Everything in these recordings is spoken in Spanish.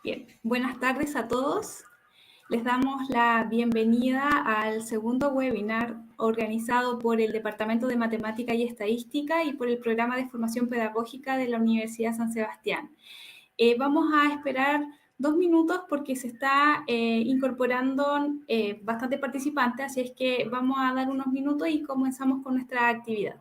Bien, buenas tardes a todos. Les damos la bienvenida al segundo webinar organizado por el Departamento de Matemática y Estadística y por el Programa de Formación Pedagógica de la Universidad San Sebastián. Vamos a esperar 2 minutos porque se está incorporando bastante participantes, así es que vamos a dar unos minutos y comenzamos con nuestra actividad.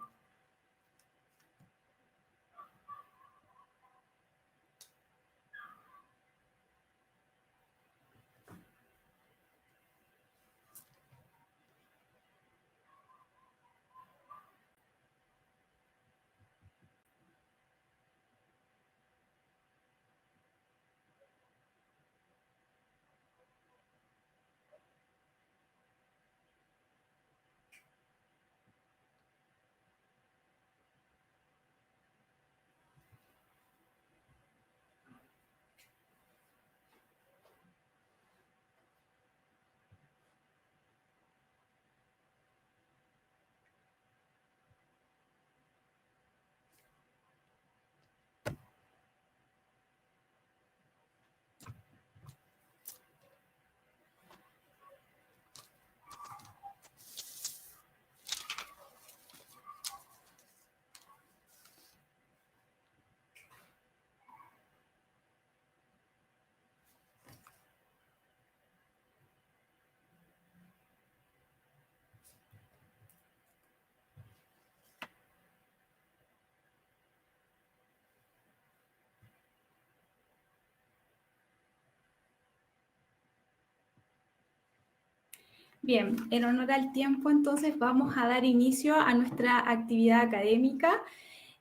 Bien, en honor al tiempo, entonces vamos a dar inicio a nuestra actividad académica.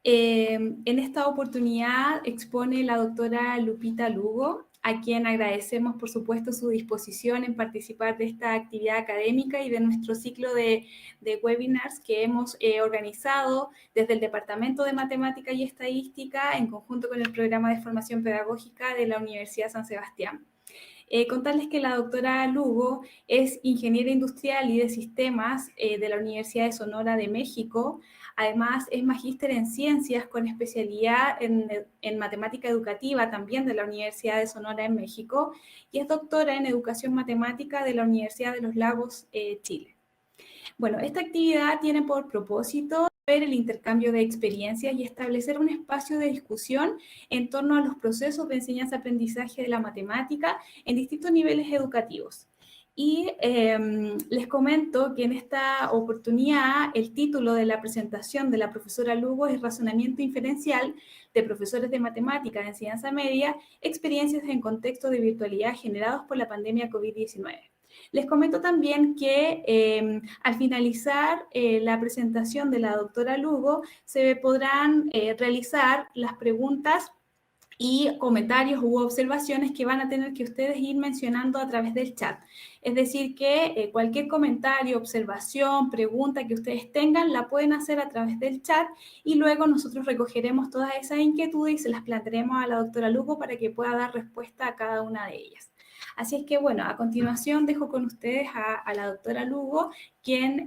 En esta oportunidad expone la doctora Lupita Lugo, a quien agradecemos, por supuesto, su disposición en participar de esta actividad académica y de nuestro ciclo de webinars que hemos organizado desde el Departamento de Matemática y Estadística en conjunto con el Programa de Formación Pedagógica de la Universidad San Sebastián. Contarles que la doctora Lugo es ingeniera industrial y de sistemas de la Universidad de Sonora de México. Además, es magíster en ciencias con especialidad en matemática educativa también de la Universidad de Sonora en México y es doctora en educación matemática de la Universidad de los Lagos, Chile. Bueno, esta actividad tiene por propósito ver el intercambio de experiencias y establecer un espacio de discusión en torno a los procesos de enseñanza-aprendizaje de la matemática en distintos niveles educativos. Y les comento que en esta oportunidad el título de la presentación de la profesora Lugo es Razonamiento inferencial de profesores de matemática de enseñanza media, experiencias en contexto de virtualidad generados por la pandemia COVID-19. Les comento también que al finalizar la presentación de la doctora Lugo se podrán realizar las preguntas y comentarios u observaciones que van a tener que ustedes ir mencionando a través del chat. Es decir, que cualquier comentario, observación, pregunta que ustedes tengan, la pueden hacer a través del chat y luego nosotros recogeremos todas esas inquietudes y se las plantearemos a la doctora Lugo para que pueda dar respuesta a cada una de ellas. Así es que, bueno, a continuación dejo con ustedes a la doctora Lugo, quien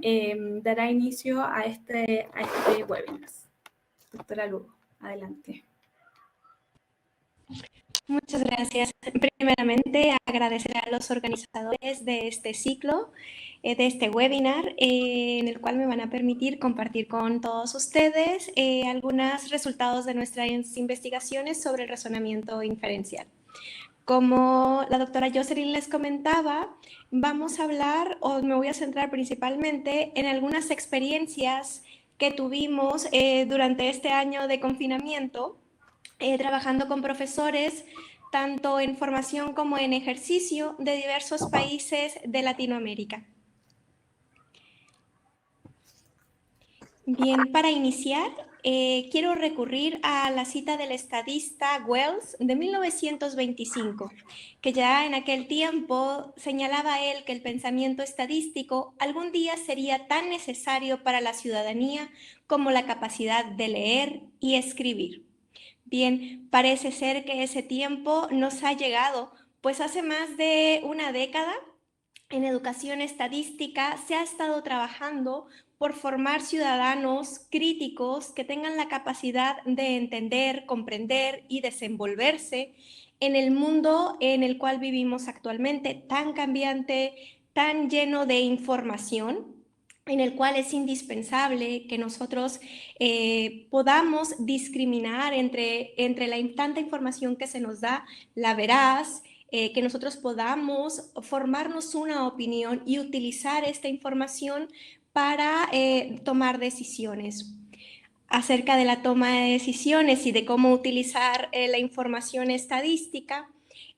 dará inicio a este webinar. Doctora Lugo, adelante. Muchas gracias. Primeramente, agradecer a los organizadores de este ciclo, de este webinar, en el cual me van a permitir compartir con todos ustedes algunos resultados de nuestras investigaciones sobre el razonamiento inferencial. Como la doctora Jocelyn les comentaba, vamos a hablar, o me voy a centrar principalmente en algunas experiencias que tuvimos durante este año de confinamiento, trabajando con profesores tanto en formación como en ejercicio de diversos países de Latinoamérica. Bien, para iniciar, quiero recurrir a la cita del estadista Wells de 1925, que ya en aquel tiempo señalaba él que el pensamiento estadístico algún día sería tan necesario para la ciudadanía como la capacidad de leer y escribir. Bien, parece ser que ese tiempo nos ha llegado, pues hace más de una década en educación estadística se ha estado trabajando por formar ciudadanos críticos que tengan la capacidad de entender, comprender y desenvolverse en el mundo en el cual vivimos actualmente, tan cambiante, tan lleno de información, en el cual es indispensable que nosotros podamos discriminar entre tanta información que se nos da, la veraz, que nosotros podamos formarnos una opinión y utilizar esta información para tomar decisiones. Acerca de la toma de decisiones y de cómo utilizar la información estadística,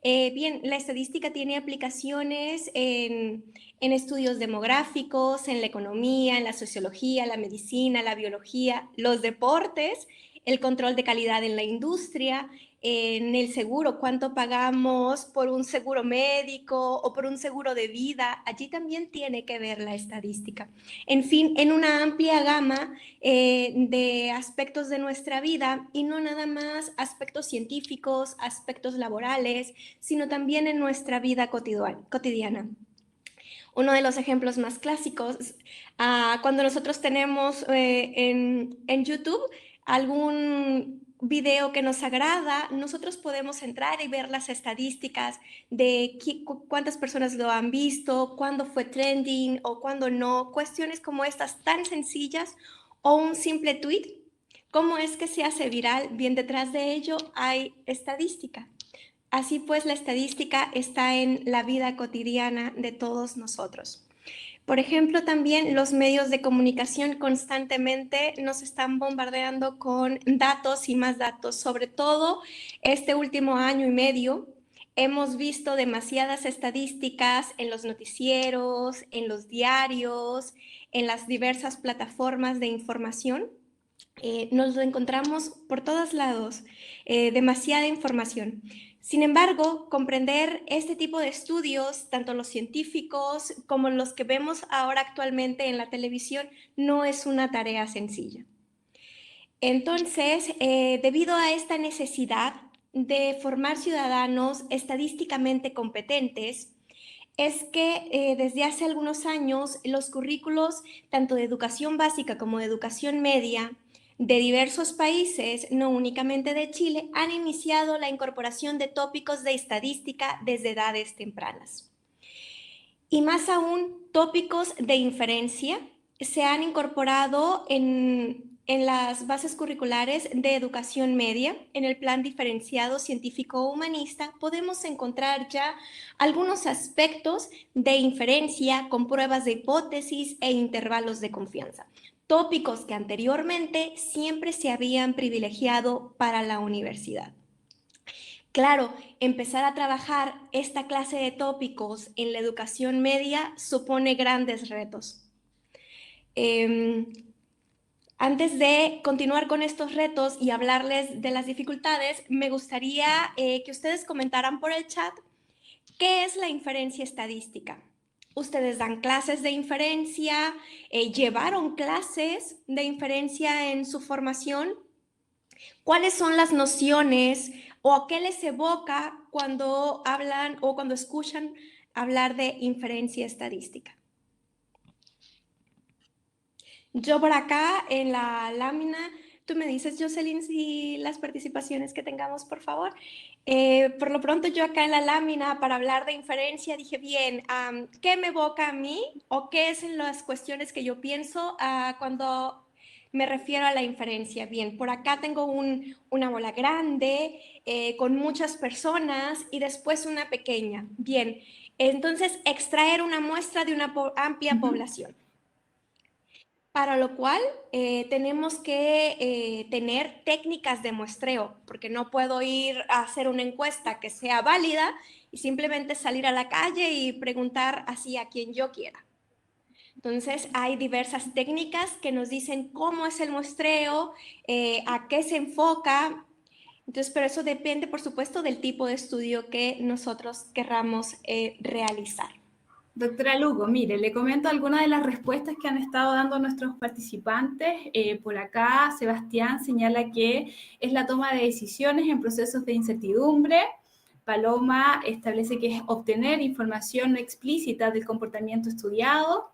bien, la estadística tiene aplicaciones en estudios demográficos, en la economía, en la sociología, la medicina, la biología, los deportes, el control de calidad en la industria, en el seguro, cuánto pagamos por un seguro médico o por un seguro de vida, allí también tiene que ver la estadística. En fin, en una amplia gama de aspectos de nuestra vida y no nada más aspectos científicos, aspectos laborales, sino también en nuestra vida cotidiana. Uno de los ejemplos más clásicos, cuando nosotros tenemos en YouTube algún video que nos agrada, nosotros podemos entrar y ver las estadísticas de cuántas personas lo han visto, cuándo fue trending o cuándo no, cuestiones como estas tan sencillas, o un simple tweet. ¿Cómo es que se hace viral? Bien, detrás de ello hay estadística. Así pues, la estadística está en la vida cotidiana de todos nosotros. Por ejemplo, también los medios de comunicación constantemente nos están bombardeando con datos y más datos. Sobre todo este último año y medio hemos visto demasiadas estadísticas en los noticieros, en los diarios, en las diversas plataformas de información. Nos lo encontramos por todos lados, demasiada información. Sin embargo, comprender este tipo de estudios, tanto los científicos como los que vemos ahora actualmente en la televisión, no es una tarea sencilla. Entonces, debido a esta necesidad de formar ciudadanos estadísticamente competentes, es que desde hace algunos años los currículos, tanto de educación básica como de educación media, de diversos países, no únicamente de Chile, han iniciado la incorporación de tópicos de estadística desde edades tempranas. Y más aún, tópicos de inferencia se han incorporado en las bases curriculares de educación media. En el plan diferenciado científico-humanista podemos encontrar ya algunos aspectos de inferencia con pruebas de hipótesis e intervalos de confianza. Tópicos que anteriormente siempre se habían privilegiado para la universidad. Claro, empezar a trabajar esta clase de tópicos en la educación media supone grandes retos. Antes de continuar con estos retos y hablarles de las dificultades, me gustaría que ustedes comentaran por el chat qué es la inferencia estadística. Ustedes dan clases de inferencia, llevaron clases de inferencia en su formación. ¿Cuáles son las nociones o a qué les evoca cuando hablan o cuando escuchan hablar de inferencia estadística? Yo por acá en la lámina, tú me dices, Jocelyn, si las participaciones que tengamos, por favor. Por lo pronto yo acá en la lámina para hablar de inferencia dije, bien, ¿qué me evoca a mí o qué son las cuestiones que yo pienso cuando me refiero a la inferencia? Bien, por acá tengo una bola grande con muchas personas y después una pequeña. Bien, entonces extraer una muestra de una amplia población. Para lo cual tenemos que tener técnicas de muestreo, porque no puedo ir a hacer una encuesta que sea válida y simplemente salir a la calle y preguntar así a quien yo quiera. Entonces, hay diversas técnicas que nos dicen cómo es el muestreo, a qué se enfoca. Entonces, pero eso depende, por supuesto, del tipo de estudio que nosotros querramos realizar. Doctora Lugo, mire, le comento algunas de las respuestas que han estado dando nuestros participantes. Por acá, Sebastián señala que es la toma de decisiones en procesos de incertidumbre. Paloma establece que es obtener información no explícita del comportamiento estudiado.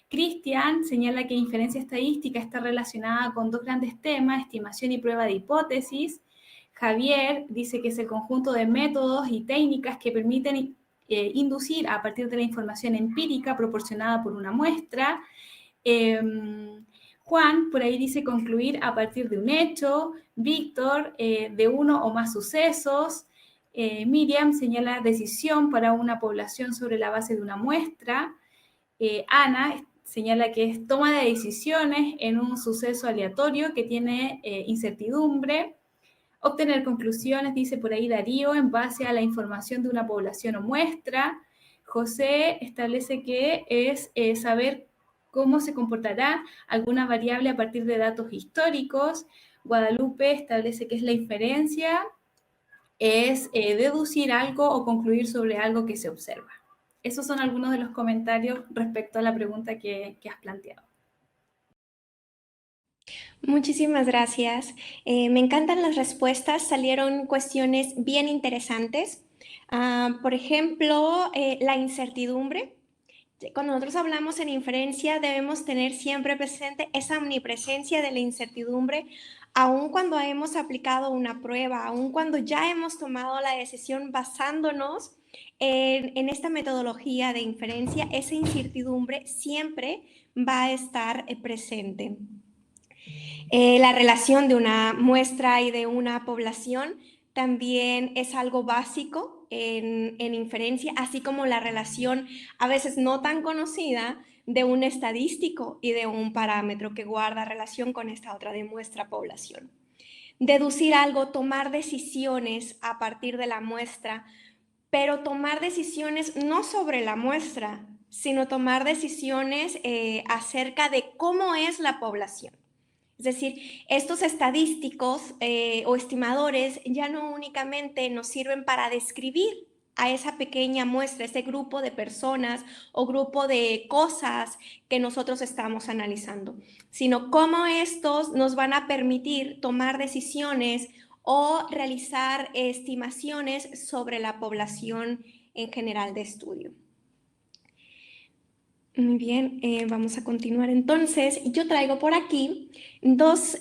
Cristian señala que inferencia estadística está relacionada con dos grandes temas, estimación y prueba de hipótesis. Javier dice que es el conjunto de métodos y técnicas que permiten inducir a partir de la información empírica proporcionada por una muestra. Juan, por ahí dice concluir a partir de un hecho. Víctor, de uno o más sucesos. Miriam señala decisión para una población sobre la base de una muestra. Ana señala que es toma de decisiones en un suceso aleatorio que tiene incertidumbre. Obtener conclusiones, dice por ahí Darío, en base a la información de una población o muestra. José establece que es saber cómo se comportará alguna variable a partir de datos históricos. Guadalupe establece que es la inferencia, es deducir algo o concluir sobre algo que se observa. Esos son algunos de los comentarios respecto a la pregunta que has planteado. Muchísimas gracias. Me encantan las respuestas, salieron cuestiones bien interesantes. Por ejemplo, la incertidumbre. Cuando nosotros hablamos en inferencia, debemos tener siempre presente esa omnipresencia de la incertidumbre, aun cuando hemos aplicado una prueba, aun cuando ya hemos tomado la decisión basándonos en esta metodología de inferencia, esa incertidumbre siempre va a estar presente. La relación de una muestra y de una población también es algo básico en inferencia, así como la relación a veces no tan conocida de un estadístico y de un parámetro que guarda relación con esta otra de muestra población. Deducir algo, tomar decisiones a partir de la muestra, pero tomar decisiones no sobre la muestra, sino tomar decisiones acerca de cómo es la población. Es decir, estos estadísticos o estimadores ya no únicamente nos sirven para describir a esa pequeña muestra, ese grupo de personas o grupo de cosas que nosotros estamos analizando, sino cómo estos nos van a permitir tomar decisiones o realizar estimaciones sobre la población en general de estudio. Muy bien, vamos a continuar entonces. Yo traigo por aquí dos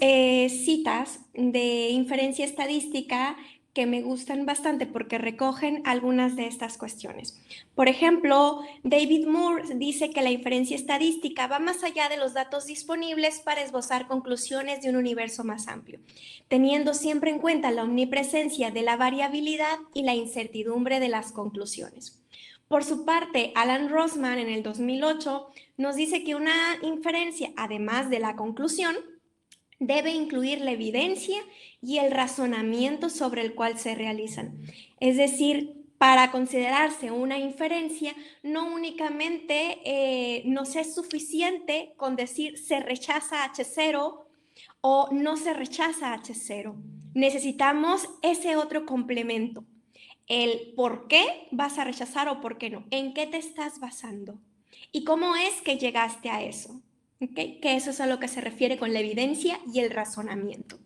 citas de inferencia estadística que me gustan bastante porque recogen algunas de estas cuestiones. Por ejemplo, David Moore dice que la inferencia estadística va más allá de los datos disponibles para esbozar conclusiones de un universo más amplio, teniendo siempre en cuenta la omnipresencia de la variabilidad y la incertidumbre de las conclusiones. Por su parte, Alan Rosman en el 2008 nos dice que una inferencia, además de la conclusión, debe incluir la evidencia y el razonamiento sobre el cual se realizan. Es decir, para considerarse una inferencia, no únicamente nos es suficiente con decir se rechaza H0 o no se rechaza H0. Necesitamos ese otro complemento. El por qué vas a rechazar o por qué no, en qué te estás basando y cómo es que llegaste a eso, ¿okay? Que eso es a lo que se refiere con la evidencia y el razonamiento.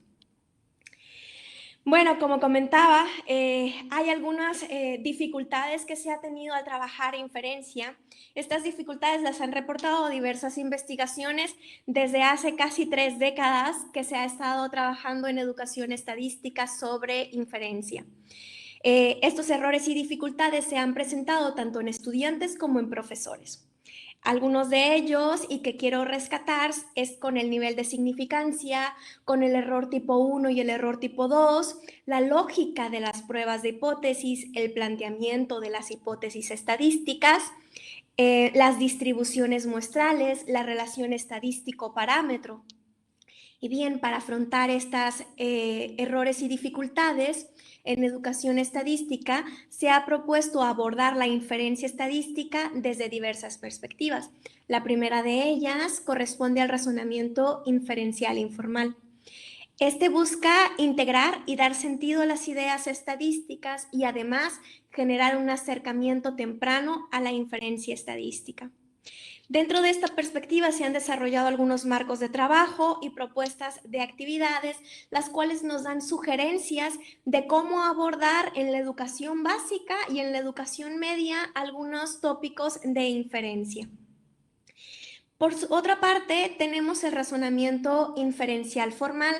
Bueno, como comentaba, hay algunas dificultades que se ha tenido al trabajar inferencia. Estas dificultades las han reportado diversas investigaciones desde hace casi 3 décadas que se ha estado trabajando en educación estadística sobre inferencia. Estos errores y dificultades se han presentado tanto en estudiantes como en profesores. Algunos de ellos, y que quiero rescatar, es con el nivel de significancia, con el error tipo 1 y el error tipo 2, la lógica de las pruebas de hipótesis, el planteamiento de las hipótesis estadísticas, las distribuciones muestrales, la relación estadístico-parámetro. Y bien, para afrontar estos errores y dificultades en educación estadística, se ha propuesto abordar la inferencia estadística desde diversas perspectivas. La primera de ellas corresponde al razonamiento inferencial informal. Este busca integrar y dar sentido a las ideas estadísticas y además generar un acercamiento temprano a la inferencia estadística. Dentro de esta perspectiva se han desarrollado algunos marcos de trabajo y propuestas de actividades, las cuales nos dan sugerencias de cómo abordar en la educación básica y en la educación media algunos tópicos de inferencia. Por otra parte, tenemos el razonamiento inferencial formal,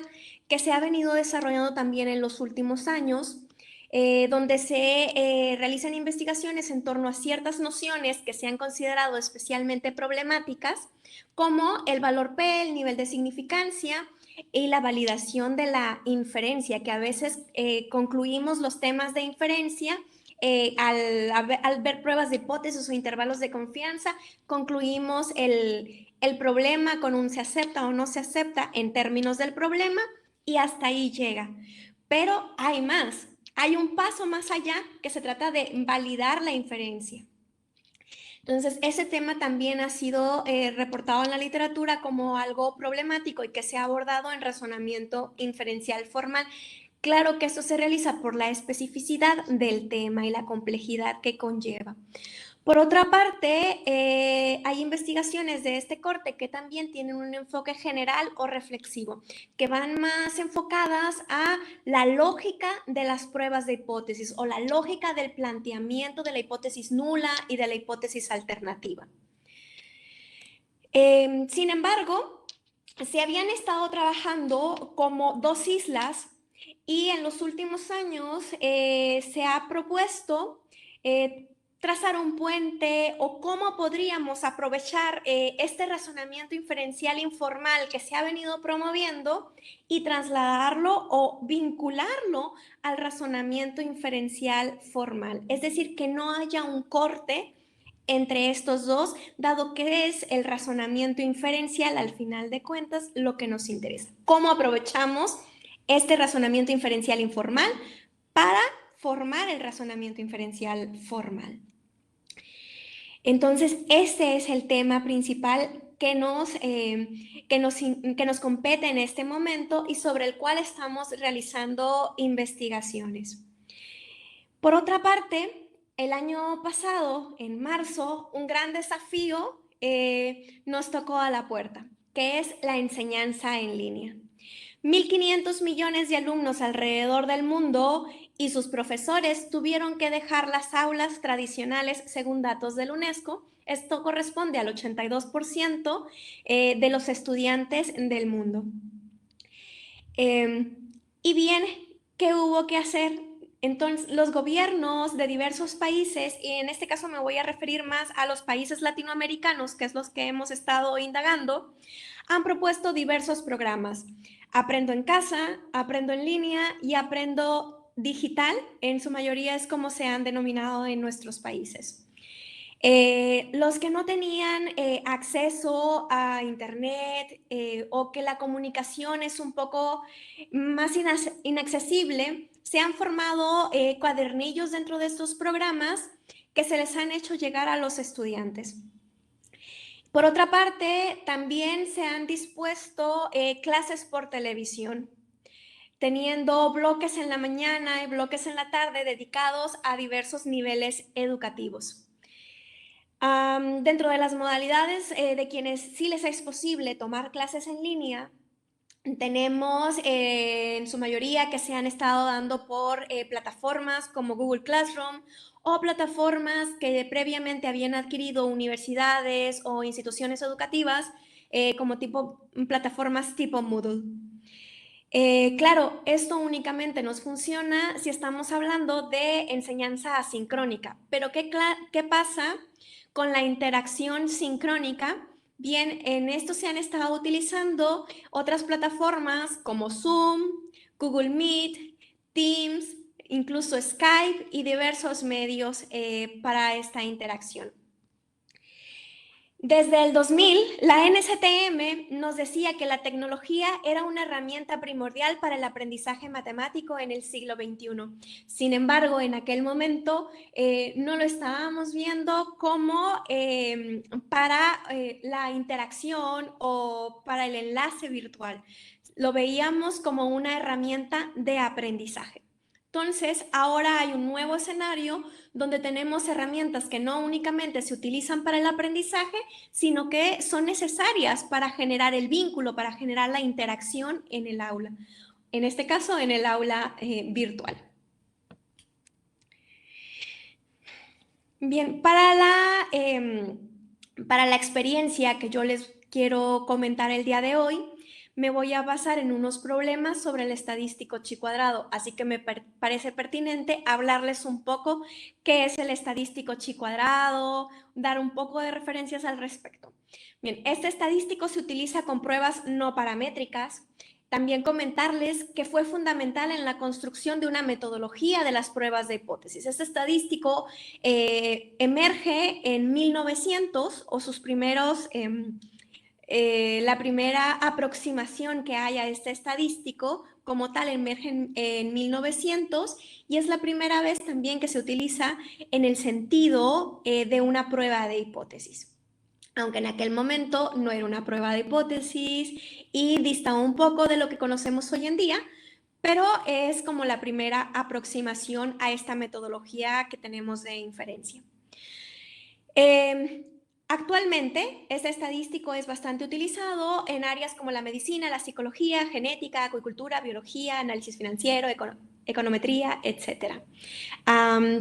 que se ha venido desarrollando también en los últimos años, donde se realizan investigaciones en torno a ciertas nociones que se han considerado especialmente problemáticas, como el valor P, el nivel de significancia y la validación de la inferencia, que a veces concluimos los temas de inferencia al ver pruebas de hipótesis o intervalos de confianza, concluimos el problema con un se acepta o no se acepta en términos del problema y hasta ahí llega. Pero hay más. Hay un paso más allá que se trata de validar la inferencia. Entonces, ese tema también ha sido reportado en la literatura como algo problemático y que se ha abordado en razonamiento inferencial formal. Claro que esto se realiza por la especificidad del tema y la complejidad que conlleva. Por otra parte, hay investigaciones de este corte que también tienen un enfoque general o reflexivo, que van más enfocadas a la lógica de las pruebas de hipótesis o la lógica del planteamiento de la hipótesis nula y de la hipótesis alternativa. Sin embargo, se habían estado trabajando como dos islas y en los últimos años se ha propuesto trazar un puente o cómo podríamos aprovechar este razonamiento inferencial informal que se ha venido promoviendo y trasladarlo o vincularlo al razonamiento inferencial formal. Es decir, que no haya un corte entre estos dos, dado que es el razonamiento inferencial, al final de cuentas, lo que nos interesa. ¿Cómo aprovechamos este razonamiento inferencial informal para formar el razonamiento inferencial formal? Entonces, este es el tema principal que nos compete en este momento y sobre el cual estamos realizando investigaciones. Por otra parte, el año pasado, en marzo, un gran desafío nos tocó a la puerta, que es la enseñanza en línea. 1.500 millones de alumnos alrededor del mundo y sus profesores tuvieron que dejar las aulas tradicionales según datos de la UNESCO. Esto corresponde al 82% de los estudiantes del mundo. Y bien, ¿qué hubo que hacer? Entonces, los gobiernos de diversos países, y en este caso me voy a referir más a los países latinoamericanos, que es los que hemos estado indagando, han propuesto diversos programas. Aprendo en casa, aprendo en línea y aprendo digital, en su mayoría es como se han denominado en nuestros países. Los que no tenían acceso a internet o que la comunicación es un poco más inaccesible, se han formado cuadernillos dentro de estos programas que se les han hecho llegar a los estudiantes. Por otra parte, también se han dispuesto clases por televisión, teniendo bloques en la mañana y bloques en la tarde dedicados a diversos niveles educativos. Dentro de las modalidades de quienes sí les es posible tomar clases en línea, tenemos en su mayoría que se han estado dando por plataformas como Google Classroom o plataformas que previamente habían adquirido universidades o instituciones educativas como plataformas tipo Moodle. Claro, esto únicamente nos funciona si estamos hablando de enseñanza asincrónica, pero ¿qué pasa con la interacción sincrónica? Bien, en esto se han estado utilizando otras plataformas como Zoom, Google Meet, Teams, incluso Skype y diversos medios para esta interacción. Desde el 2000, la NCTM nos decía que la tecnología era una herramienta primordial para el aprendizaje matemático en el siglo XXI. Sin embargo, en aquel momento no lo estábamos viendo como para la interacción o para el enlace virtual. Lo veíamos como una herramienta de aprendizaje. Entonces, ahora hay un nuevo escenario donde tenemos herramientas que no únicamente se utilizan para el aprendizaje, sino que son necesarias para generar el vínculo, para generar la interacción en el aula. En este caso, en el aula virtual. Bien, para la experiencia que yo les quiero comentar el día de hoy, me voy a basar en unos problemas sobre el estadístico chi cuadrado, así que me parece pertinente hablarles un poco qué es el estadístico chi cuadrado, dar un poco de referencias al respecto. Bien, este estadístico se utiliza con pruebas no paramétricas. También comentarles que fue fundamental en la construcción de una metodología de las pruebas de hipótesis. Este estadístico emerge en 1900 o sus primeros... la primera aproximación que hay a este estadístico como tal emerge en 1900 y es la primera vez también que se utiliza en el sentido de una prueba de hipótesis. Aunque en aquel momento no era una prueba de hipótesis y dista un poco de lo que conocemos hoy en día, pero es como la primera aproximación a esta metodología que tenemos de inferencia. Actualmente, este estadístico es bastante utilizado en áreas como la medicina, la psicología, genética, acuicultura, biología, análisis financiero, econometría, etc.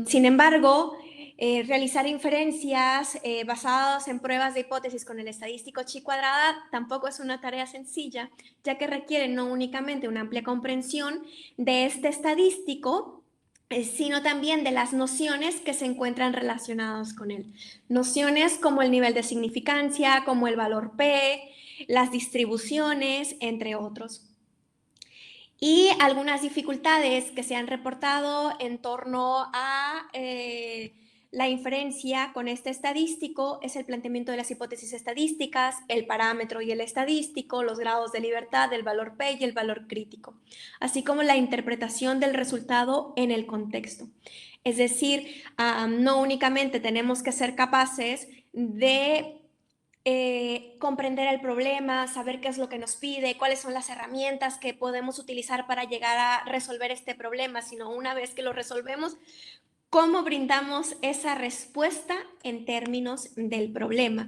Sin embargo, realizar inferencias basadas en pruebas de hipótesis con el estadístico chi cuadrada tampoco es una tarea sencilla, ya que requiere no únicamente una amplia comprensión de este estadístico, sino también de las nociones que se encuentran relacionadas con él. Nociones como el nivel de significancia, como el valor P, las distribuciones, entre otros. Y algunas dificultades que se han reportado en torno a la inferencia con este estadístico es el planteamiento de las hipótesis estadísticas, el parámetro y el estadístico, los grados de libertad, el valor P y el valor crítico, así como la interpretación del resultado en el contexto. Es decir, no únicamente tenemos que ser capaces de comprender el problema, saber qué es lo que nos pide, cuáles son las herramientas que podemos utilizar para llegar a resolver este problema, sino una vez que lo resolvemos, cómo brindamos esa respuesta en términos del problema.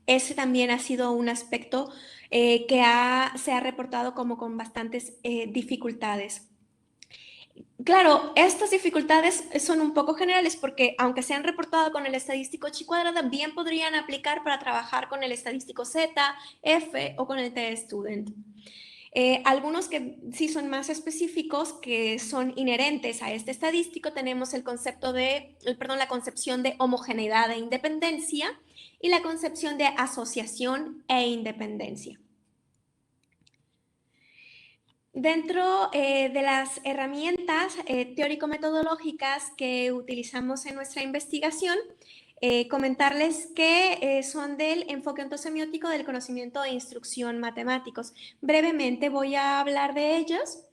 Ese también ha sido un aspecto que se ha reportado como con bastantes dificultades. Claro, estas dificultades son un poco generales porque aunque se han reportado con el estadístico chi cuadrada, bien podrían aplicar para trabajar con el estadístico Z, F o con el t-student. Algunos que sí son más específicos, que son inherentes a este estadístico, tenemos el concepto la concepción de homogeneidad e independencia y la concepción de asociación e independencia. Dentro de las herramientas teórico-metodológicas que utilizamos en nuestra investigación, comentarles que son del enfoque ontosemiótico del conocimiento e instrucción matemáticos. Brevemente voy a hablar de ellos.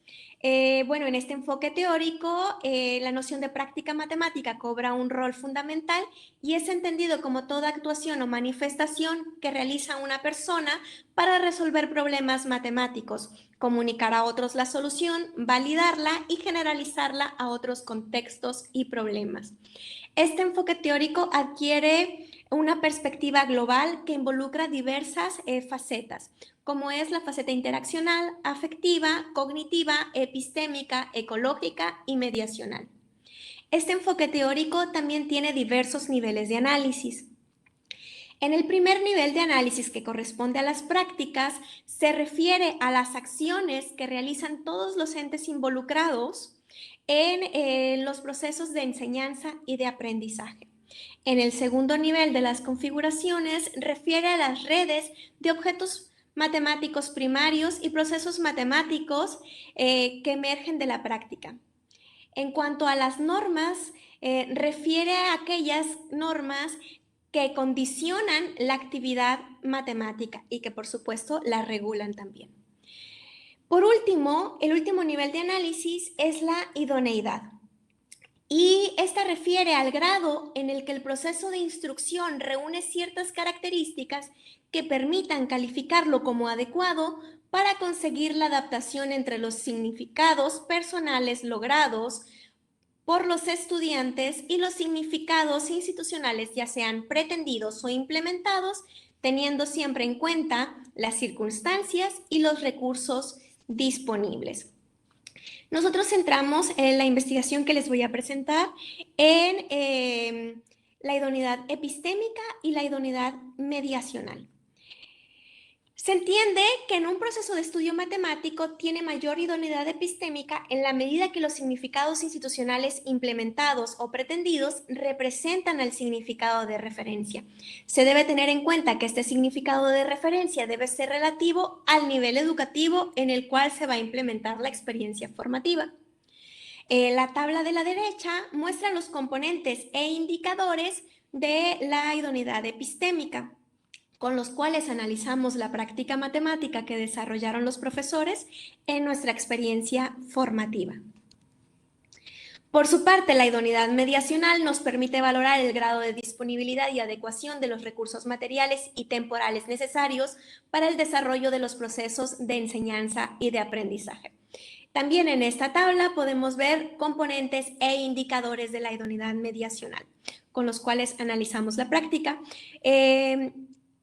Bueno, en este enfoque teórico, la noción de práctica matemática cobra un rol fundamental y es entendido como toda actuación o manifestación que realiza una persona para resolver problemas matemáticos, comunicar a otros la solución, validarla y generalizarla a otros contextos y problemas. Este enfoque teórico adquiere una perspectiva global que involucra diversas facetas, como es la faceta interaccional, afectiva, cognitiva, epistémica, ecológica y mediacional. Este enfoque teórico también tiene diversos niveles de análisis. En el primer nivel de análisis, que corresponde a las prácticas, se refiere a las acciones que realizan todos los entes involucrados en los procesos de enseñanza y de aprendizaje. En el segundo nivel de las configuraciones, refiere a las redes de objetos matemáticos primarios y procesos matemáticos que emergen de la práctica. En cuanto a las normas, refiere a aquellas normas que condicionan la actividad matemática y que por supuesto la regulan también. Por último, el último nivel de análisis es la idoneidad. Y esta refiere al grado en el que el proceso de instrucción reúne ciertas características que permitan calificarlo como adecuado para conseguir la adaptación entre los significados personales logrados por los estudiantes y los significados institucionales, ya sean pretendidos o implementados, teniendo siempre en cuenta las circunstancias y los recursos disponibles. Nosotros centramos en la investigación que les voy a presentar en la idoneidad epistémica y la idoneidad mediacional. Se entiende que en un proceso de estudio matemático tiene mayor idoneidad epistémica en la medida que los significados institucionales implementados o pretendidos representan al significado de referencia. Se debe tener en cuenta que este significado de referencia debe ser relativo al nivel educativo en el cual se va a implementar la experiencia formativa. La tabla de la derecha muestra los componentes e indicadores de la idoneidad epistémica, con los cuales analizamos la práctica matemática que desarrollaron los profesores en nuestra experiencia formativa. Por su parte, la idoneidad mediacional nos permite valorar el grado de disponibilidad y adecuación de los recursos materiales y temporales necesarios para el desarrollo de los procesos de enseñanza y de aprendizaje. También en esta tabla podemos ver componentes e indicadores de la idoneidad mediacional, con los cuales analizamos la práctica.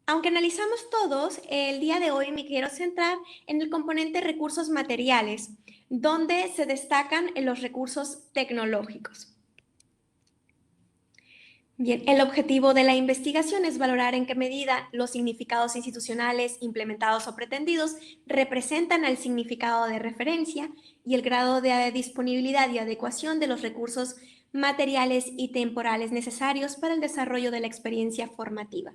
Aunque analizamos todos, el día de hoy me quiero centrar en el componente recursos materiales, donde se destacan los recursos tecnológicos. Bien, el objetivo de la investigación es valorar en qué medida los significados institucionales implementados o pretendidos representan al significado de referencia y el grado de disponibilidad y adecuación de los recursos materiales y temporales necesarios para el desarrollo de la experiencia formativa.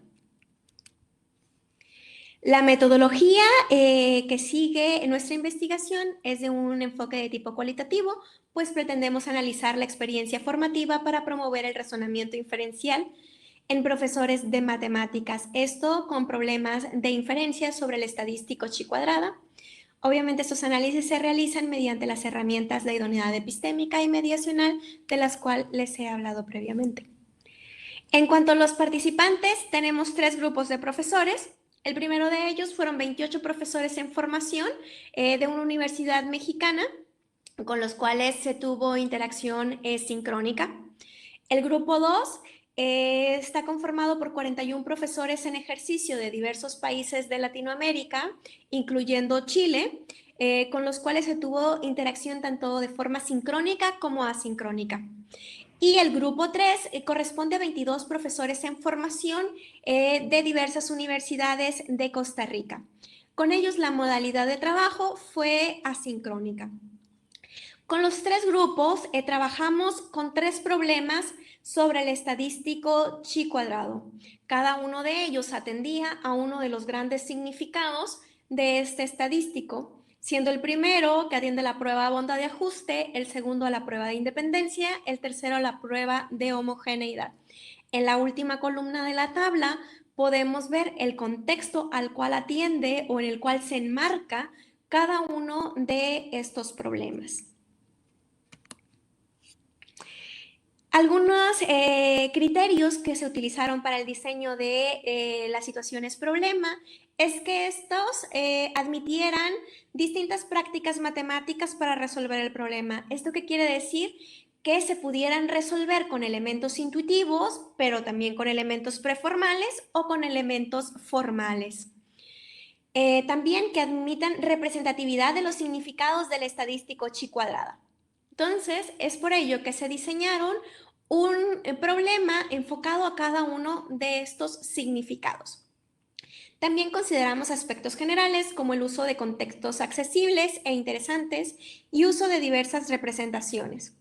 La metodología que sigue en nuestra investigación es de un enfoque de tipo cualitativo, pues pretendemos analizar la experiencia formativa para promover el razonamiento inferencial en profesores de matemáticas, esto con problemas de inferencia sobre el estadístico chi cuadrada. Obviamente estos análisis se realizan mediante las herramientas de idoneidad epistémica y mediacional de las cuales les he hablado previamente. En cuanto a los participantes, tenemos 3 grupos de profesores. El primero de ellos fueron 28 profesores en formación de una universidad mexicana, con los cuales se tuvo interacción sincrónica. El grupo 2 está conformado por 41 profesores en ejercicio de diversos países de Latinoamérica, incluyendo Chile, con los cuales se tuvo interacción tanto de forma sincrónica como asincrónica. Y el grupo 3 corresponde a 22 profesores en formación de diversas universidades de Costa Rica. Con ellos la modalidad de trabajo fue asincrónica. Con los 3 grupos trabajamos con 3 problemas sobre el estadístico chi cuadrado. Cada uno de ellos atendía a uno de los grandes significados de este estadístico, siendo el primero que atiende la prueba de bondad de ajuste, el segundo a la prueba de independencia, el tercero a la prueba de homogeneidad. En la última columna de la tabla podemos ver el contexto al cual atiende o en el cual se enmarca cada uno de estos problemas. Algunos criterios que se utilizaron para el diseño de las situaciones problema es que estos admitieran distintas prácticas matemáticas para resolver el problema. ¿Esto qué quiere decir? Que se pudieran resolver con elementos intuitivos, pero también con elementos preformales o con elementos formales. También que admitan representatividad de los significados del estadístico chi cuadrada. Entonces, es por ello que se diseñaron un problema enfocado a cada uno de estos significados. También consideramos aspectos generales como el uso de contextos accesibles e interesantes y uso de diversas representaciones,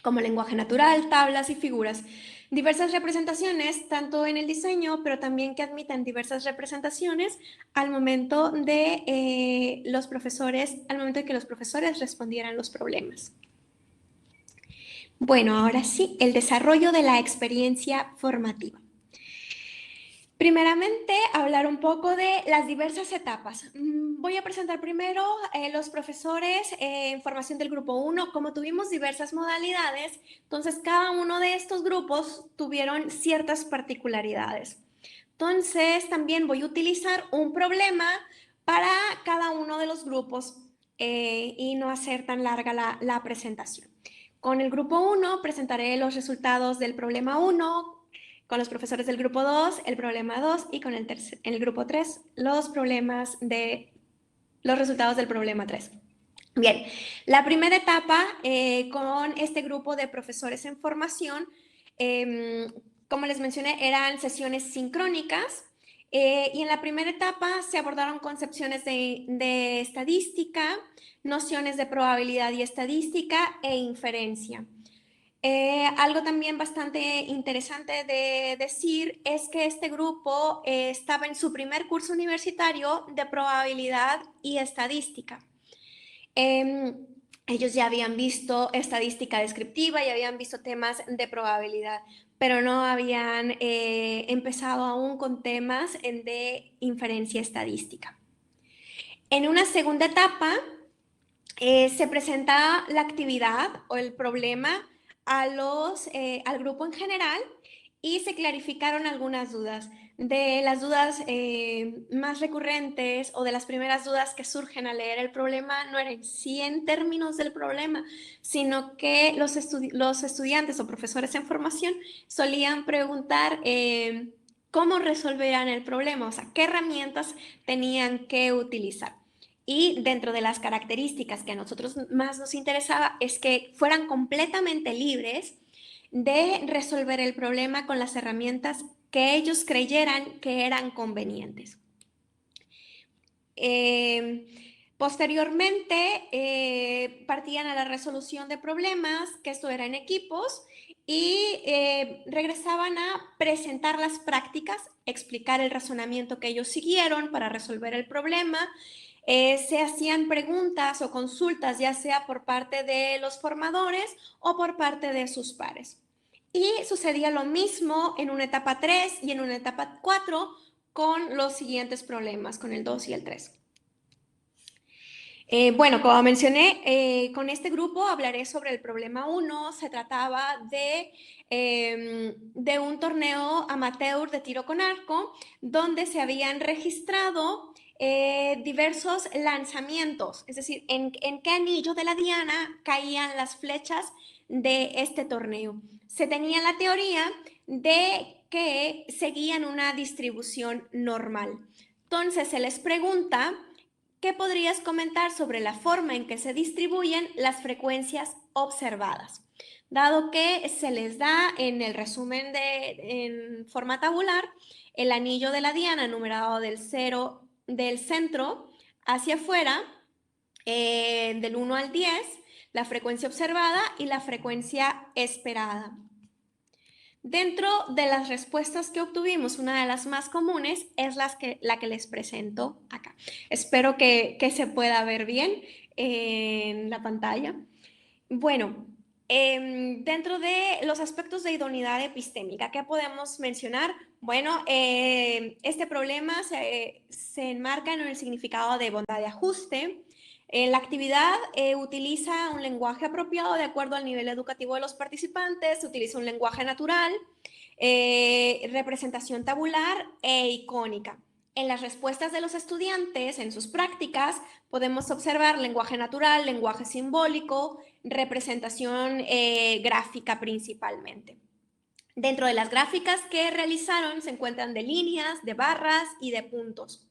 como lenguaje natural, tablas y figuras. Diversas representaciones, tanto en el diseño, pero también que admitan diversas representaciones al momento de que los profesores respondieran los problemas. Bueno, ahora sí, el desarrollo de la experiencia formativa. Primeramente, hablar un poco de las diversas etapas. Voy a presentar primero los profesores en formación del grupo 1. Como tuvimos diversas modalidades, entonces cada uno de estos grupos tuvieron ciertas particularidades. Entonces, también voy a utilizar un problema para cada uno de los grupos y no hacer tan larga la presentación. Con el grupo 1 presentaré los resultados del problema 1, con los profesores del grupo 2, el problema 2 y con el grupo 3, los resultados del problema 3. Bien, la primera etapa con este grupo de profesores en formación, como les mencioné, eran sesiones sincrónicas y en la primera etapa se abordaron concepciones de estadística, nociones de probabilidad y estadística e inferencia. Algo también bastante interesante de decir es que este grupo estaba en su primer curso universitario de probabilidad y estadística. Ellos ya habían visto estadística descriptiva y habían visto temas de probabilidad, pero no habían empezado aún con temas de inferencia estadística. En una segunda etapa se presenta la actividad o el problema al grupo en general y se clarificaron algunas dudas. De las dudas más recurrentes o de las primeras dudas que surgen al leer el problema no eran sí en términos del problema, sino que los estudiantes o profesores en formación solían preguntar cómo resolverían el problema, o sea, qué herramientas tenían que utilizar. Y dentro de las características que a nosotros más nos interesaba es que fueran completamente libres de resolver el problema con las herramientas que ellos creyeran que eran convenientes. Posteriormente, partían a la resolución de problemas, que esto era en equipos, y regresaban a presentar las prácticas, explicar el razonamiento que ellos siguieron para resolver el problema. Se hacían preguntas o consultas, ya sea por parte de los formadores o por parte de sus pares. Y sucedía lo mismo en una etapa 3 y en una etapa 4 con los siguientes problemas, con el 2 y el 3. Bueno, como mencioné, con este grupo hablaré sobre el problema 1. Se trataba de un torneo amateur de tiro con arco donde se habían registrado diversos lanzamientos, es decir, en qué anillo de la diana caían las flechas de este torneo. Se tenía la teoría de que seguían una distribución normal. Entonces se les pregunta: ¿qué podrías comentar sobre la forma en que se distribuyen las frecuencias observadas? Dado que se les da en el resumen en forma tabular el anillo de la diana numerado del centro hacia afuera, del 1 al 10, la frecuencia observada y la frecuencia esperada. Dentro de las respuestas que obtuvimos, una de las más comunes es la que les presento acá. Espero que se pueda ver bien en la pantalla. Bueno, dentro de los aspectos de idoneidad epistémica, ¿qué podemos mencionar? Bueno, este problema se enmarca en el significado de bondad de ajuste. La actividad utiliza un lenguaje apropiado de acuerdo al nivel educativo de los participantes, se utiliza un lenguaje natural, representación tabular e icónica. En las respuestas de los estudiantes, en sus prácticas, podemos observar lenguaje natural, lenguaje simbólico, representación gráfica principalmente. Dentro de las gráficas que realizaron se encuentran de líneas, de barras y de puntos.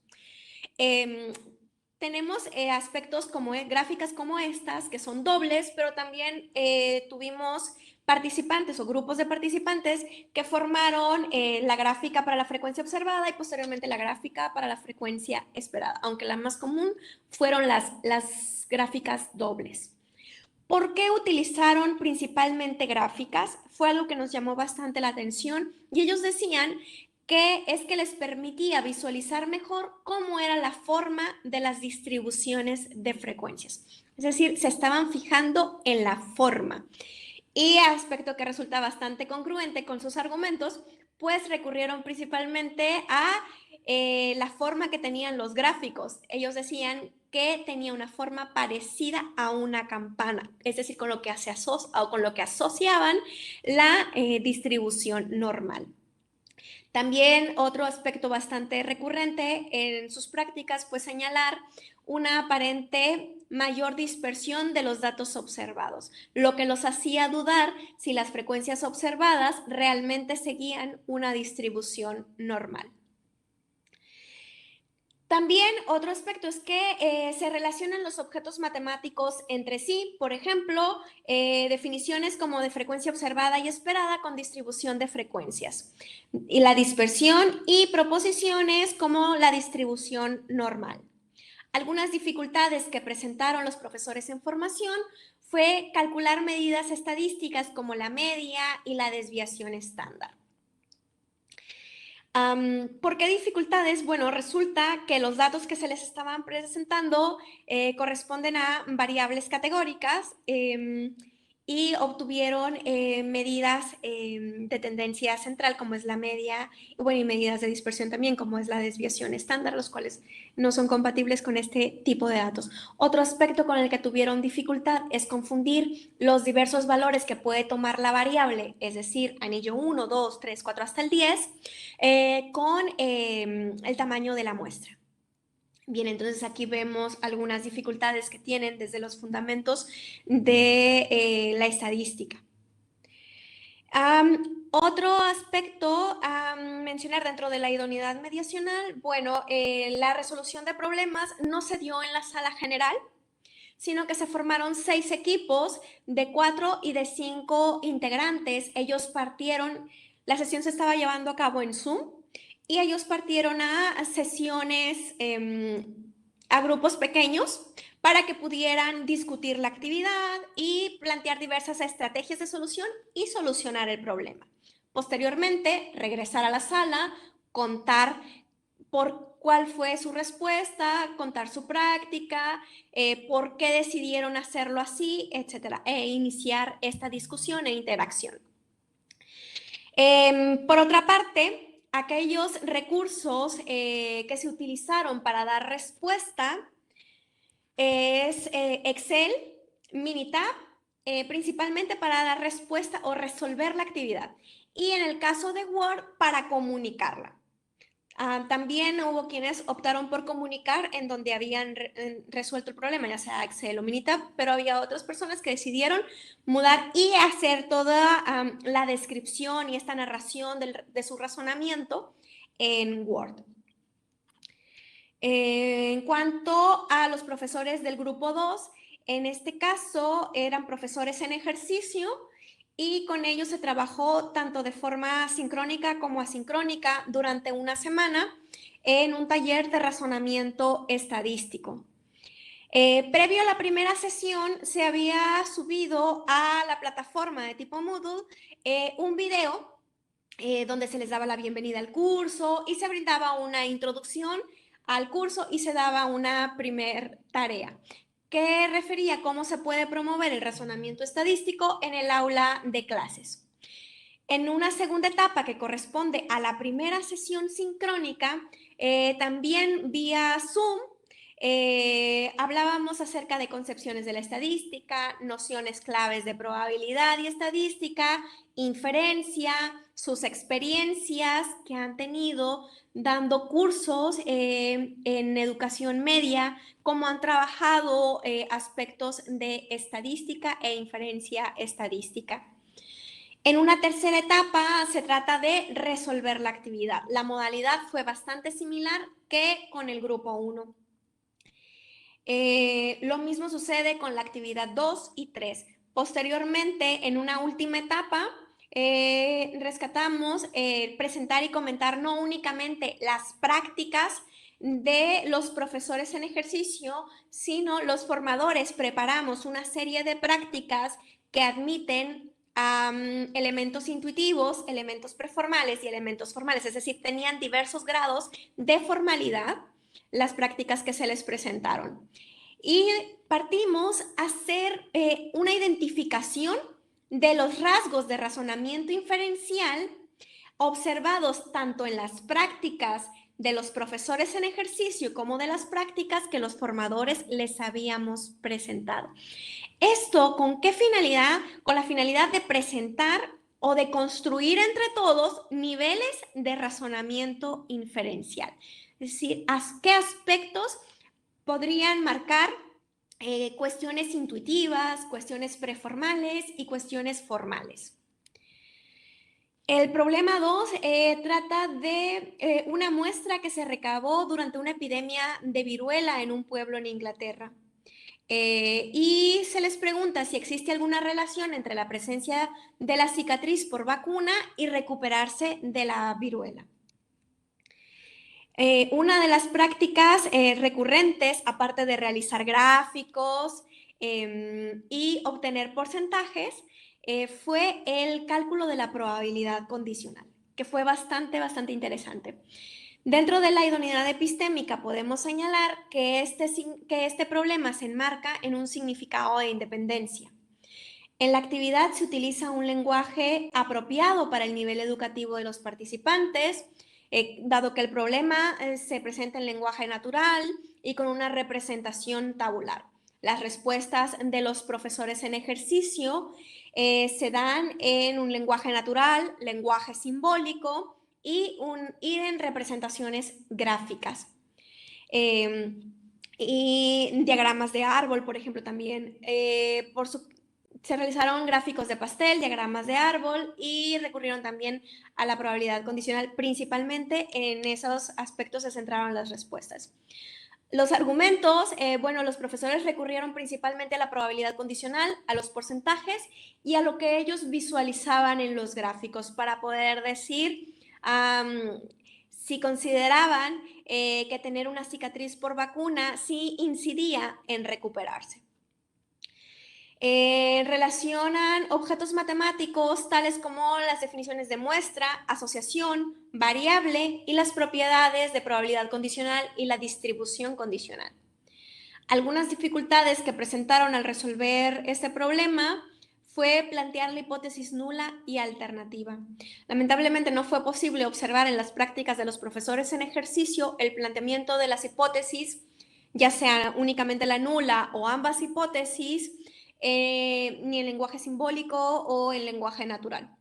Tenemos aspectos como gráficas como estas, que son dobles, pero también tuvimos participantes o grupos de participantes que formaron la gráfica para la frecuencia observada y posteriormente la gráfica para la frecuencia esperada, aunque la más común fueron las gráficas dobles. ¿Por qué utilizaron principalmente gráficas? Fue algo que nos llamó bastante la atención y ellos decían que es que les permitía visualizar mejor cómo era la forma de las distribuciones de frecuencias. Es decir, se estaban fijando en la forma. Y aspecto que resulta bastante congruente con sus argumentos, pues recurrieron principalmente a la forma que tenían los gráficos. Ellos decían que tenía una forma parecida a una campana, es decir, con lo que asociaban la distribución normal. También otro aspecto bastante recurrente en sus prácticas fue señalar una aparente mayor dispersión de los datos observados, lo que los hacía dudar si las frecuencias observadas realmente seguían una distribución normal. También otro aspecto es que se relacionan los objetos matemáticos entre sí, por ejemplo, definiciones como de frecuencia observada y esperada con distribución de frecuencias, y la dispersión y proposiciones como la distribución normal. Algunas dificultades que presentaron los profesores en formación fue calcular medidas estadísticas como la media y la desviación estándar. ¿Por qué dificultades? Bueno, resulta que los datos que se les estaban presentando corresponden a variables categóricas y obtuvieron medidas de tendencia central, como es la media, bueno, y medidas de dispersión también, como es la desviación estándar, los cuales no son compatibles con este tipo de datos. Otro aspecto con el que tuvieron dificultad es confundir los diversos valores que puede tomar la variable, es decir, anillo 1, 2, 3, 4 hasta el 10, con el tamaño de la muestra. Bien, entonces aquí vemos algunas dificultades que tienen desde los fundamentos de la estadística. Otro aspecto a mencionar dentro de la idoneidad mediacional, bueno, la resolución de problemas no se dio en la sala general, sino que se formaron 6 equipos de 4 y de 5 integrantes. Ellos partieron, la sesión se estaba llevando a cabo en Zoom, y ellos partieron a sesiones, a grupos pequeños, para que pudieran discutir la actividad y plantear diversas estrategias de solución y solucionar el problema. Posteriormente, regresar a la sala, contar por cuál fue su respuesta, contar su práctica, por qué decidieron hacerlo así, etcétera, e iniciar esta discusión e interacción. Por otra parte, aquellos recursos que se utilizaron para dar respuesta es Excel, Minitab, principalmente para dar respuesta o resolver la actividad, y en el caso de Word, para comunicarla. También hubo quienes optaron por comunicar en donde habían resuelto el problema, ya sea Excel o Minitab, pero había otras personas que decidieron mudar y hacer toda la descripción y esta narración de su razonamiento en Word. En cuanto a los profesores del grupo 2, en este caso eran profesores en ejercicio, y con ellos se trabajó tanto de forma sincrónica como asincrónica durante una semana en un taller de razonamiento estadístico. Previo a la primera sesión se había subido a la plataforma de tipo Moodle un video donde se les daba la bienvenida al curso y se brindaba una introducción al curso y se daba una primer tarea que refería a cómo se puede promover el razonamiento estadístico en el aula de clases. En una segunda etapa que corresponde a la primera sesión sincrónica, también vía Zoom, hablábamos acerca de concepciones de la estadística, nociones claves de probabilidad y estadística, inferencia, sus experiencias que han tenido dando cursos en educación media, cómo han trabajado aspectos de estadística e inferencia estadística. En una tercera etapa se trata de resolver la actividad. La modalidad fue bastante similar que con el grupo 1. Lo mismo sucede con la actividad 2 y 3. Posteriormente, en una última etapa, rescatamos presentar y comentar no únicamente las prácticas de los profesores en ejercicio, sino los formadores preparamos una serie de prácticas que admiten elementos intuitivos, elementos preformales y elementos formales, es decir, tenían diversos grados de formalidad las prácticas que se les presentaron. Y partimos a hacer una identificación de los rasgos de razonamiento inferencial observados tanto en las prácticas de los profesores en ejercicio como de las prácticas que los formadores les habíamos presentado. ¿Esto con qué finalidad? Con la finalidad de presentar o de construir entre todos niveles de razonamiento inferencial. Es decir, qué aspectos podrían marcar cuestiones intuitivas, cuestiones preformales y cuestiones formales. El problema 2 trata de una muestra que se recabó durante una epidemia de viruela en un pueblo en Inglaterra. Y se les pregunta si existe alguna relación entre la presencia de la cicatriz por vacuna y recuperarse de la viruela. Una de las prácticas recurrentes, aparte de realizar gráficos y obtener porcentajes, fue el cálculo de la probabilidad condicional, que fue bastante interesante. Dentro de la idoneidad epistémica podemos señalar que este problema se enmarca en un significado de independencia. En la actividad se utiliza un lenguaje apropiado para el nivel educativo de los participantes, dado que el problema se presenta en lenguaje natural y con una representación tabular. Las respuestas de los profesores en ejercicio se dan en un lenguaje natural, lenguaje simbólico y en representaciones gráficas. Y diagramas de árbol, por ejemplo, también. Se realizaron gráficos de pastel, diagramas de árbol y recurrieron también a la probabilidad condicional. Principalmente en esos aspectos se centraron las respuestas. Los argumentos, los profesores recurrieron principalmente a la probabilidad condicional, a los porcentajes y a lo que ellos visualizaban en los gráficos para poder decir si consideraban que tener una cicatriz por vacuna sí incidía en recuperarse. Relacionan objetos matemáticos tales como las definiciones de muestra, asociación, variable y las propiedades de probabilidad condicional y la distribución condicional. Algunas dificultades que presentaron al resolver este problema fue plantear la hipótesis nula y alternativa. Lamentablemente no fue posible observar en las prácticas de los profesores en ejercicio el planteamiento de las hipótesis, ya sea únicamente la nula o ambas hipótesis, ni en lenguaje simbólico o en lenguaje natural.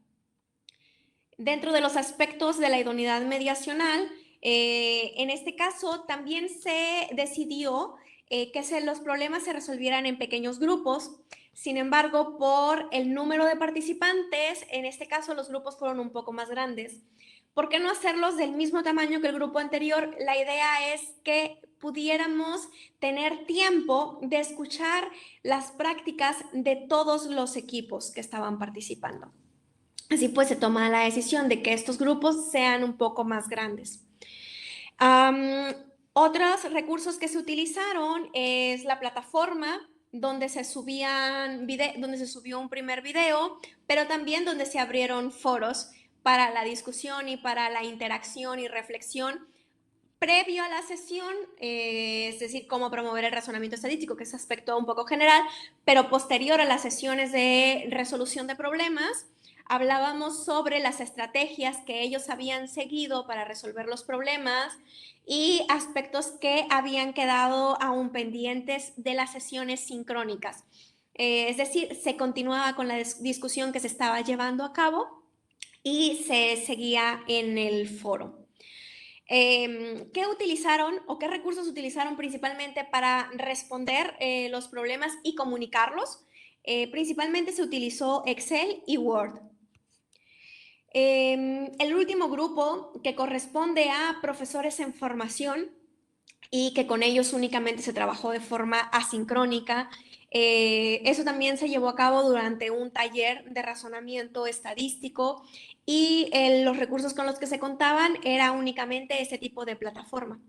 Dentro de los aspectos de la idoneidad mediacional, en este caso también se decidió que los problemas se resolvieran en pequeños grupos. Sin embargo, por el número de participantes, en este caso los grupos fueron un poco más grandes. ¿Por qué no hacerlos del mismo tamaño que el grupo anterior? La idea es que pudiéramos tener tiempo de escuchar las prácticas de todos los equipos que estaban participando. Así pues, se toma la decisión de que estos grupos sean un poco más grandes. Otros recursos que se utilizaron es la plataforma, donde se subió un primer video, pero también donde se abrieron foros para la discusión y para la interacción y reflexión previo a la sesión, es decir, cómo promover el razonamiento estadístico, que es aspecto un poco general, pero posterior a las sesiones de resolución de problemas, hablábamos sobre las estrategias que ellos habían seguido para resolver los problemas y aspectos que habían quedado aún pendientes de las sesiones sincrónicas. Es decir, se continuaba con la discusión que se estaba llevando a cabo y se seguía en el foro. ¿Qué utilizaron o qué recursos utilizaron principalmente para responder los problemas y comunicarlos? Principalmente se utilizó Excel y Word. El último grupo, que corresponde a profesores en formación y que con ellos únicamente se trabajó de forma asincrónica, eso también se llevó a cabo durante un taller de razonamiento estadístico y los recursos con los que se contaban era únicamente este tipo de plataforma.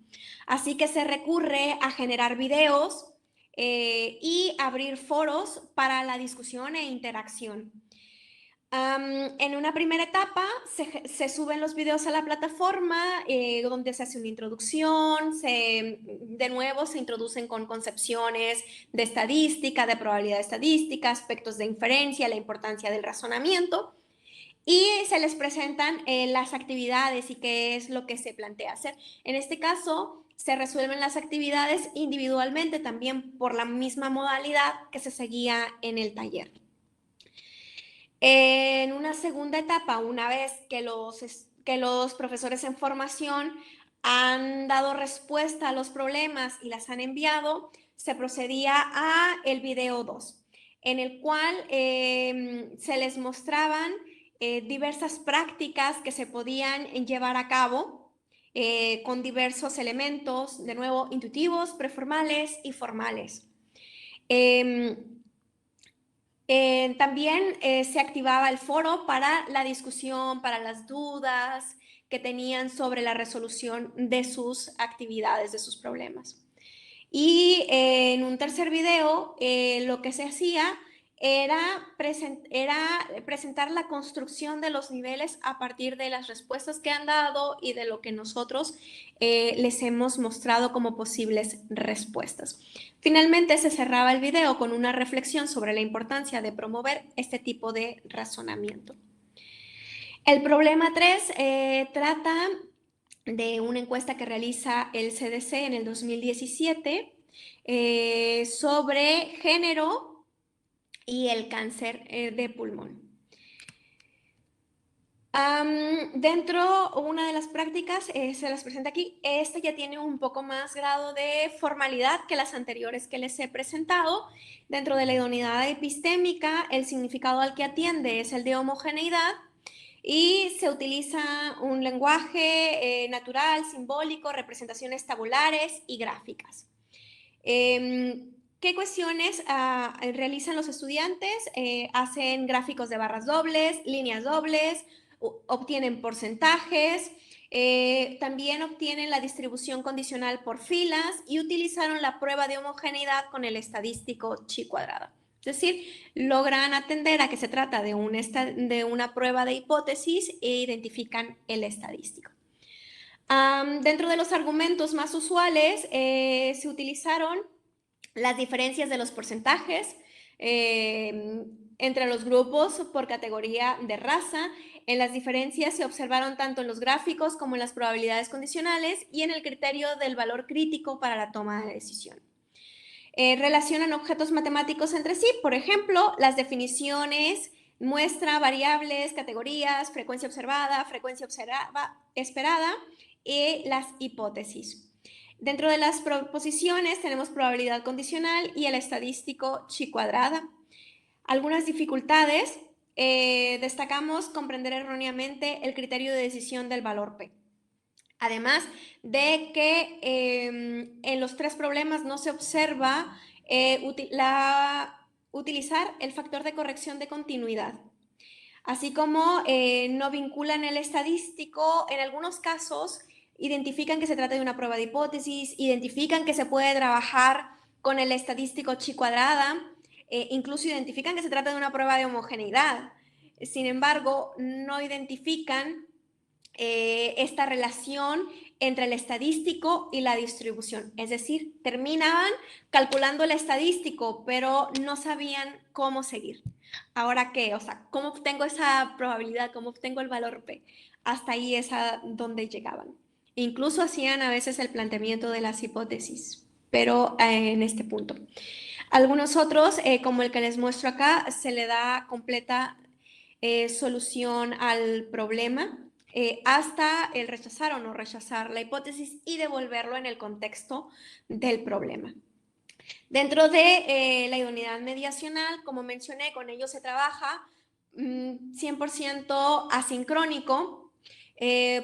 Así que se recurre a generar videos y abrir foros para la discusión e interacción. En una primera etapa se suben los videos a la plataforma donde se hace una introducción, de nuevo se introducen con concepciones de estadística, de probabilidad estadística, aspectos de inferencia, la importancia del razonamiento y se les presentan las actividades y qué es lo que se plantea hacer. En este caso, se resuelven las actividades individualmente también por la misma modalidad que se seguía en el taller. En una segunda etapa, una vez que los profesores en formación han dado respuesta a los problemas y las han enviado, se procedía a el video 2, en el cual se les mostraban diversas prácticas que se podían llevar a cabo con diversos elementos, de nuevo, intuitivos, preformales y formales. También se activaba el foro para la discusión, para las dudas que tenían sobre la resolución de sus actividades, de sus problemas. Y en un tercer video, lo que se hacía era presentar la construcción de los niveles a partir de las respuestas que han dado y de lo que nosotros les hemos mostrado como posibles respuestas. Finalmente, se cerraba el video con una reflexión sobre la importancia de promover este tipo de razonamiento. El problema 3 trata de una encuesta que realiza el CDC en el 2017 sobre género y el cáncer de pulmón. Una de las prácticas se las presenta aquí. Esta ya tiene un poco más grado de formalidad que las anteriores que les he presentado. Dentro de la idoneidad epistémica, el significado al que atiende es el de homogeneidad y se utiliza un lenguaje natural, simbólico, representaciones tabulares y gráficas. ¿Qué cuestiones realizan los estudiantes? Hacen gráficos de barras dobles, líneas dobles, obtienen porcentajes, también obtienen la distribución condicional por filas y utilizaron la prueba de homogeneidad con el estadístico chi cuadrada. Es decir, logran atender a que se trata de una prueba de hipótesis e identifican el estadístico. Dentro de los argumentos más usuales se utilizaron las diferencias de los porcentajes entre los grupos por categoría de raza. En las diferencias se observaron tanto en los gráficos como en las probabilidades condicionales y en el criterio del valor crítico para la toma de decisión. Relacionan objetos matemáticos entre sí, por ejemplo, las definiciones, muestra, variables, categorías, frecuencia observada, esperada y las hipótesis. Dentro de las proposiciones tenemos probabilidad condicional y el estadístico chi cuadrada. Algunas dificultades, destacamos comprender erróneamente el criterio de decisión del valor P. Además de que en los 3 problemas no se observa utilizar el factor de corrección de continuidad. Así como no vinculan el estadístico, en algunos casos identifican que se trata de una prueba de hipótesis, identifican que se puede trabajar con el estadístico chi cuadrada, incluso identifican que se trata de una prueba de homogeneidad. Sin embargo, no identifican esta relación entre el estadístico y la distribución. Es decir, terminaban calculando el estadístico, pero no sabían cómo seguir. ¿Ahora qué? O sea, ¿cómo obtengo esa probabilidad? ¿Cómo obtengo el valor P? Hasta ahí es a donde llegaban. Incluso hacían a veces el planteamiento de las hipótesis, pero en este punto. Algunos otros, como el que les muestro acá, se le da completa solución al problema hasta el rechazar o no rechazar la hipótesis y devolverlo en el contexto del problema. Dentro de la idoneidad mediacional, como mencioné, con ello se trabaja 100% asincrónico,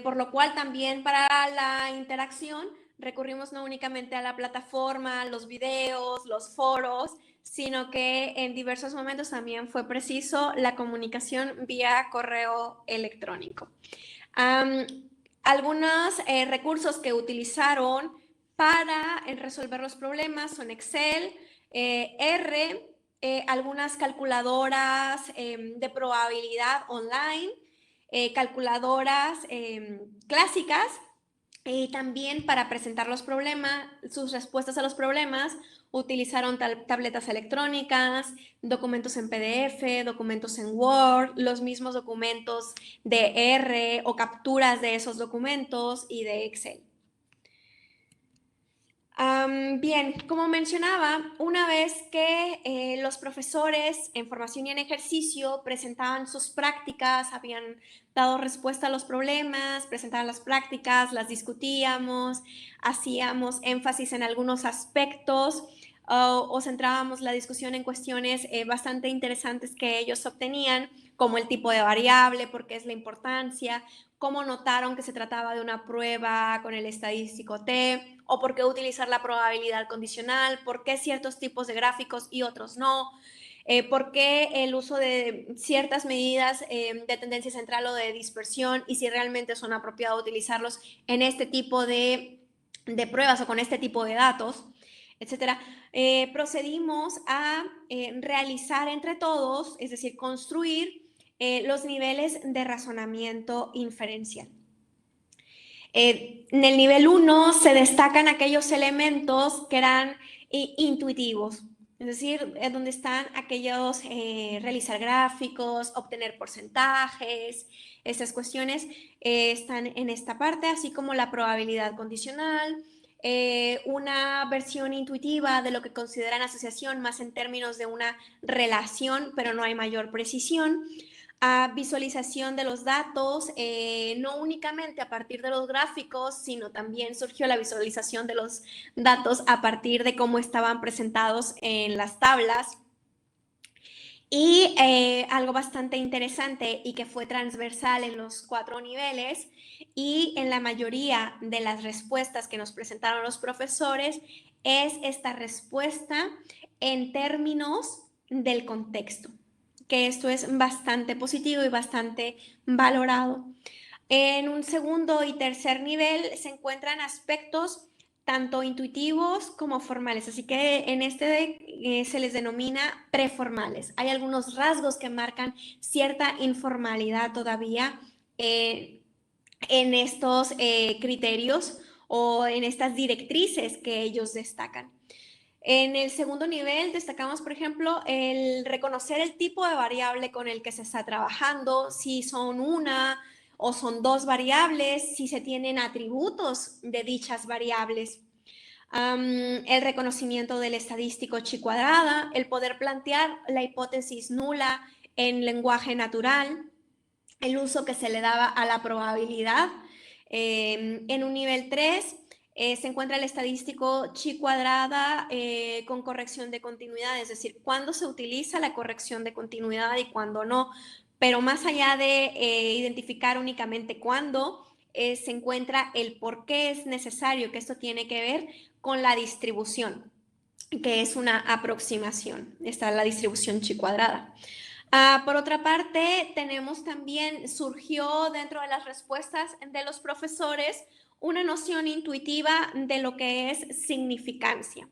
por lo cual también para la interacción recurrimos no únicamente a la plataforma, los videos, los foros, sino que en diversos momentos también fue preciso la comunicación vía correo electrónico. Algunos recursos que utilizaron para resolver los problemas son Excel, R, algunas calculadoras de probabilidad online, calculadoras clásicas, y también para presentar los problemas, sus respuestas a los problemas, utilizaron tabletas electrónicas, documentos en PDF, documentos en Word, los mismos documentos de R o capturas de esos documentos y de Excel. Bien, como mencionaba, una vez que los profesores en formación y en ejercicio presentaban sus prácticas, habían dado respuesta a los problemas, presentaban las prácticas, las discutíamos, hacíamos énfasis en algunos aspectos o centrábamos la discusión en cuestiones bastante interesantes que ellos obtenían, como el tipo de variable, por qué es la importancia, cómo notaron que se trataba de una prueba con el estadístico T, o por qué utilizar la probabilidad condicional, por qué ciertos tipos de gráficos y otros no, por qué el uso de ciertas medidas de tendencia central o de dispersión y si realmente son apropiados utilizarlos en este tipo de pruebas o con este tipo de datos, etcétera. Procedimos a realizar entre todos, es decir, construir los niveles de razonamiento inferencial. En el nivel 1 se destacan aquellos elementos que eran intuitivos, es decir, donde están aquellos realizar gráficos, obtener porcentajes, esas cuestiones están en esta parte, así como la probabilidad condicional, una versión intuitiva de lo que consideran asociación más en términos de una relación, pero no hay mayor precisión, a visualización de los datos, no únicamente a partir de los gráficos, sino también surgió la visualización de los datos a partir de cómo estaban presentados en las tablas. Y algo bastante interesante y que fue transversal en los 4 niveles y en la mayoría de las respuestas que nos presentaron los profesores es esta respuesta en términos del contexto, que esto es bastante positivo y bastante valorado. En un segundo y tercer nivel se encuentran aspectos tanto intuitivos como formales, así que en este se les denomina preformales. Hay algunos rasgos que marcan cierta informalidad todavía en estos criterios o en estas directrices que ellos destacan. En el segundo nivel destacamos, por ejemplo, el reconocer el tipo de variable con el que se está trabajando, si son una o son dos variables, si se tienen atributos de dichas variables. El reconocimiento del estadístico chi cuadrada, el poder plantear la hipótesis nula en lenguaje natural, el uso que se le daba a la probabilidad. En un nivel 3 se encuentra el estadístico chi cuadrada con corrección de continuidad, es decir, cuándo se utiliza la corrección de continuidad y cuándo no. Pero más allá de identificar únicamente cuándo, se encuentra el por qué es necesario, que esto tiene que ver con la distribución, que es una aproximación. Está la distribución chi cuadrada. Por otra parte, tenemos también, surgió dentro de las respuestas de los profesores una noción intuitiva de lo que es significancia.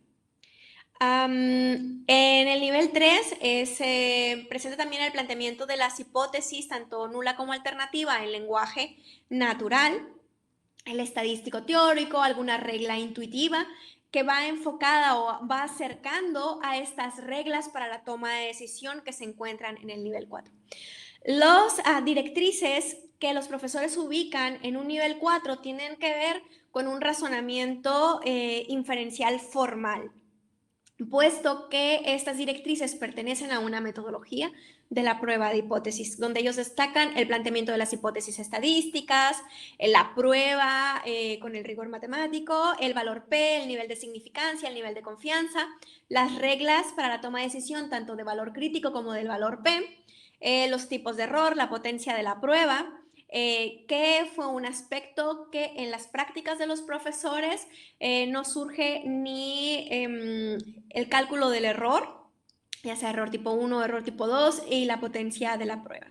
En el nivel 3 se presenta también el planteamiento de las hipótesis, tanto nula como alternativa, en lenguaje natural, el estadístico teórico, alguna regla intuitiva que va enfocada o va acercando a estas reglas para la toma de decisión que se encuentran en el nivel 4. Las directrices que los profesores ubican en un nivel 4 tienen que ver con un razonamiento inferencial formal, puesto que estas directrices pertenecen a una metodología de la prueba de hipótesis, donde ellos destacan el planteamiento de las hipótesis estadísticas, la prueba con el rigor matemático, el valor P, el nivel de significancia, el nivel de confianza, las reglas para la toma de decisión tanto de valor crítico como del valor P, los tipos de error, la potencia de la prueba, que fue un aspecto que en las prácticas de los profesores no surge ni el cálculo del error, ya sea error tipo 1 o error tipo 2, y la potencia de la prueba.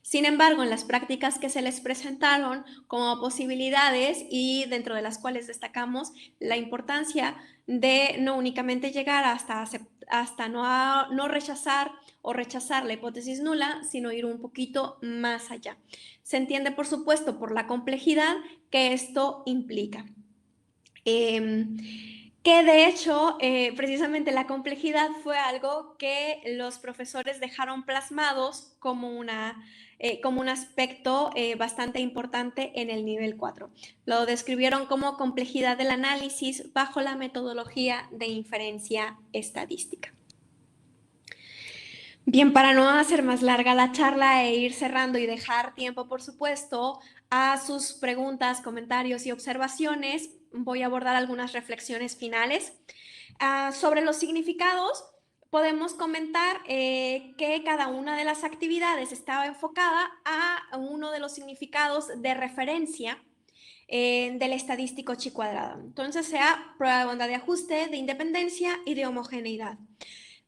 Sin embargo, en las prácticas que se les presentaron como posibilidades y dentro de las cuales destacamos la importancia de no únicamente llegar hasta hasta no rechazar o rechazar la hipótesis nula, sino ir un poquito más allá. Se entiende, por supuesto, por la complejidad que esto implica. Que de hecho, precisamente la complejidad fue algo que los profesores dejaron plasmados como un aspecto bastante importante en el nivel 4. Lo describieron como complejidad del análisis bajo la metodología de inferencia estadística. Bien, para no hacer más larga la charla e ir cerrando y dejar tiempo, por supuesto, a sus preguntas, comentarios y observaciones, voy a abordar algunas reflexiones finales. Sobre los significados, podemos comentar que cada una de las actividades estaba enfocada a uno de los significados de referencia del estadístico chi cuadrada. Entonces, sea prueba de bondad de ajuste, de independencia y de homogeneidad.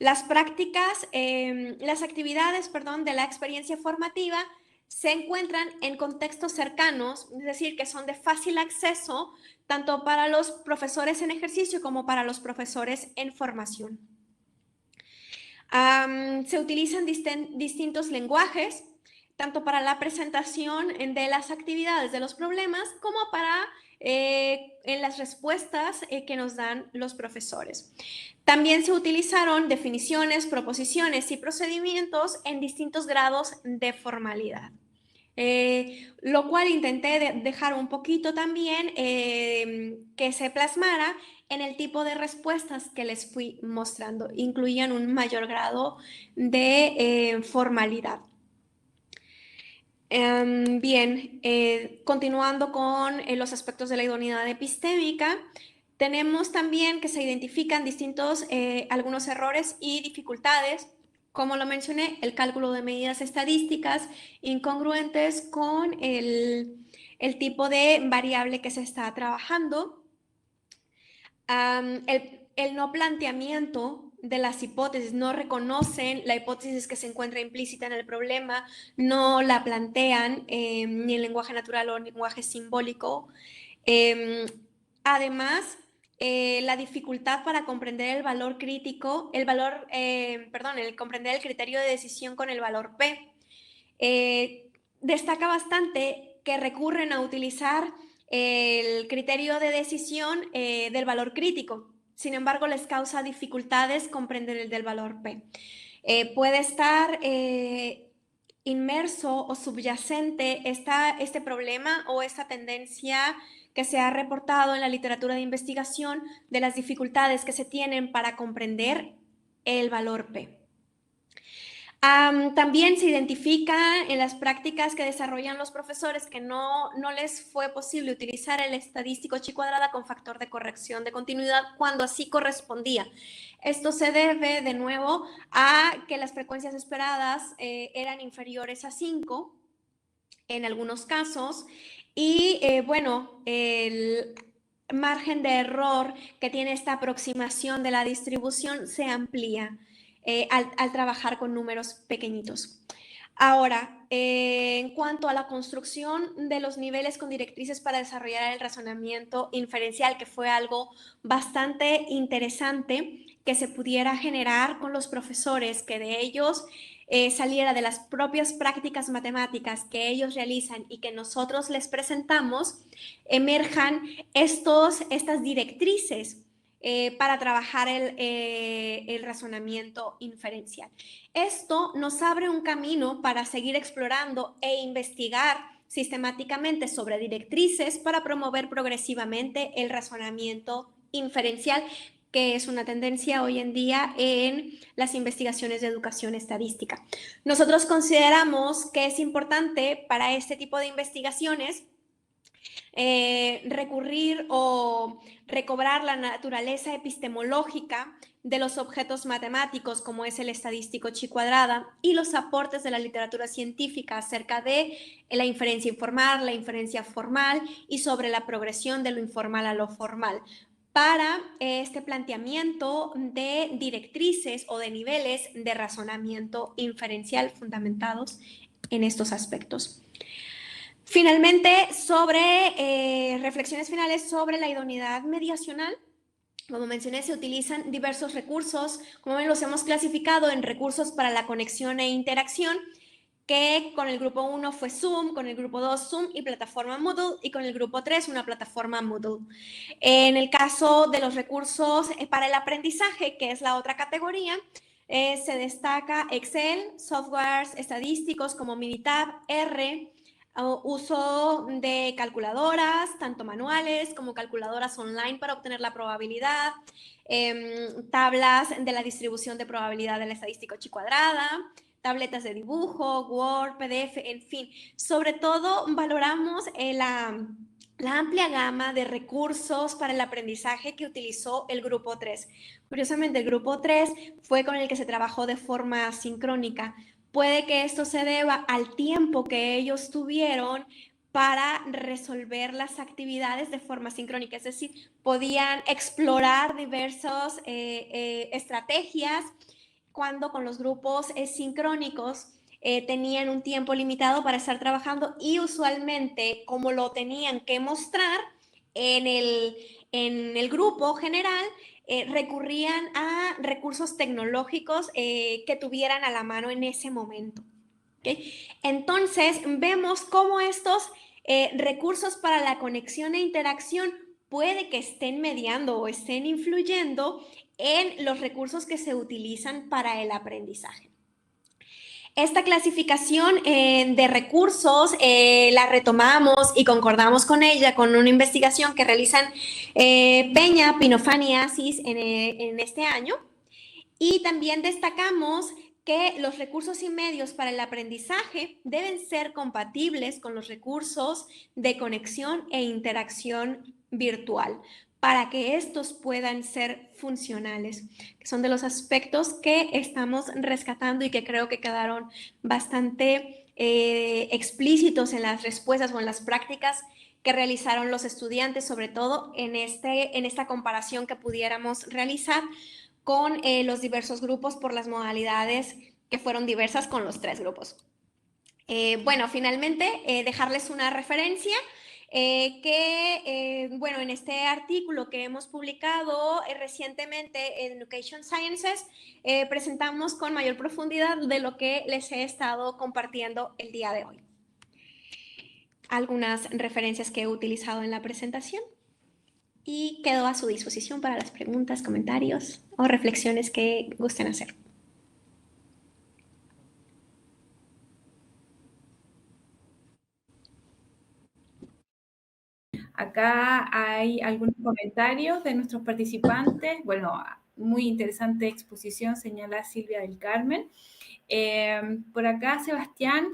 Las prácticas, las actividades, de la experiencia formativa se encuentran en contextos cercanos, es decir, que son de fácil acceso tanto para los profesores en ejercicio como para los profesores en formación. Se utilizan distintos lenguajes, tanto para la presentación de las actividades de los problemas como para en las respuestas que nos dan los profesores. También se utilizaron definiciones, proposiciones y procedimientos en distintos grados de formalidad. Lo cual intenté dejar un poquito también que se plasmara en el tipo de respuestas que les fui mostrando. Incluían un mayor grado de formalidad. Bien, continuando con los aspectos de la idoneidad epistémica, tenemos también que se identifican algunos errores y dificultades, como lo mencioné, el cálculo de medidas estadísticas incongruentes con el tipo de variable que se está trabajando, el no planteamiento de las hipótesis, no reconocen la hipótesis que se encuentra implícita en el problema, no la plantean ni en lenguaje natural o en lenguaje simbólico. Además, la dificultad para comprender el valor crítico, comprender el criterio de decisión con el valor P. Destaca bastante que recurren a utilizar el criterio de decisión del valor crítico. Sin embargo, les causa dificultades comprender el del valor P. Puede estar inmerso o subyacente este problema o esta tendencia que se ha reportado en la literatura de investigación de las dificultades que se tienen para comprender el valor P. También se identifica en las prácticas que desarrollan los profesores que no les fue posible utilizar el estadístico chi cuadrada con factor de corrección de continuidad cuando así correspondía. Esto se debe de nuevo a que las frecuencias esperadas eran inferiores a 5 en algunos casos y bueno, el margen de error que tiene esta aproximación de la distribución se amplía al trabajar con números pequeñitos. Ahora, en cuanto a la construcción de los niveles con directrices para desarrollar el razonamiento inferencial, que fue algo bastante interesante que se pudiera generar con los profesores, que de ellos saliera de las propias prácticas matemáticas que ellos realizan y que nosotros les presentamos, emerjan estas directrices para trabajar el razonamiento inferencial. Esto nos abre un camino para seguir explorando e investigar sistemáticamente sobre directrices para promover progresivamente el razonamiento inferencial, que es una tendencia hoy en día en las investigaciones de educación estadística. Nosotros consideramos que es importante para este tipo de investigaciones recurrir o recobrar la naturaleza epistemológica de los objetos matemáticos como es el estadístico chi cuadrada y los aportes de la literatura científica acerca de la inferencia informal, la inferencia formal y sobre la progresión de lo informal a lo formal para este planteamiento de directrices o de niveles de razonamiento inferencial fundamentados en estos aspectos. Finalmente, reflexiones finales sobre la idoneidad mediacional. Como mencioné, se utilizan diversos recursos, como ven, los hemos clasificado en recursos para la conexión e interacción, que con el grupo 1 fue Zoom, con el grupo 2 Zoom y plataforma Moodle, y con el grupo 3 una plataforma Moodle. En el caso de los recursos para el aprendizaje, que es la otra categoría, se destaca Excel, softwares estadísticos como Minitab, R, uso de calculadoras, tanto manuales como calculadoras online para obtener la probabilidad, tablas de la distribución de probabilidad de la estadística chi cuadrada, tabletas de dibujo, Word, PDF, en fin. Sobre todo valoramos la amplia gama de recursos para el aprendizaje que utilizó el grupo 3. Curiosamente, el grupo 3 fue con el que se trabajó de forma sincrónica. Puede que esto se deba al tiempo que ellos tuvieron para resolver las actividades de forma sincrónica, es decir, podían explorar diversas estrategias cuando con los grupos sincrónicos tenían un tiempo limitado para estar trabajando y usualmente como lo tenían que mostrar en el grupo general, recurrían a recursos tecnológicos que tuvieran a la mano en ese momento. ¿Okay? Entonces, vemos cómo estos recursos para la conexión e interacción puede que estén mediando o estén influyendo en los recursos que se utilizan para el aprendizaje. Esta clasificación de recursos la retomamos y concordamos con ella con una investigación que realizan Peña, Pinofani y Asis en este año. Y también destacamos que los recursos y medios para el aprendizaje deben ser compatibles con los recursos de conexión e interacción virtual para que estos puedan ser funcionales, que son de los aspectos que estamos rescatando y que creo que quedaron bastante explícitos en las respuestas o en las prácticas que realizaron los estudiantes, sobre todo en esta comparación que pudiéramos realizar con los diversos grupos por las modalidades que fueron diversas con los 3 grupos. Bueno, finalmente, dejarles una referencia bueno, en este artículo que hemos publicado recientemente en Education Sciences, presentamos con mayor profundidad de lo que les he estado compartiendo el día de hoy. Algunas referencias que he utilizado en la presentación. Y quedo a su disposición para las preguntas, comentarios o reflexiones que gusten hacer. Acá hay algunos comentarios de nuestros participantes. Bueno, muy interesante exposición, señala Silvia del Carmen. Por acá Sebastián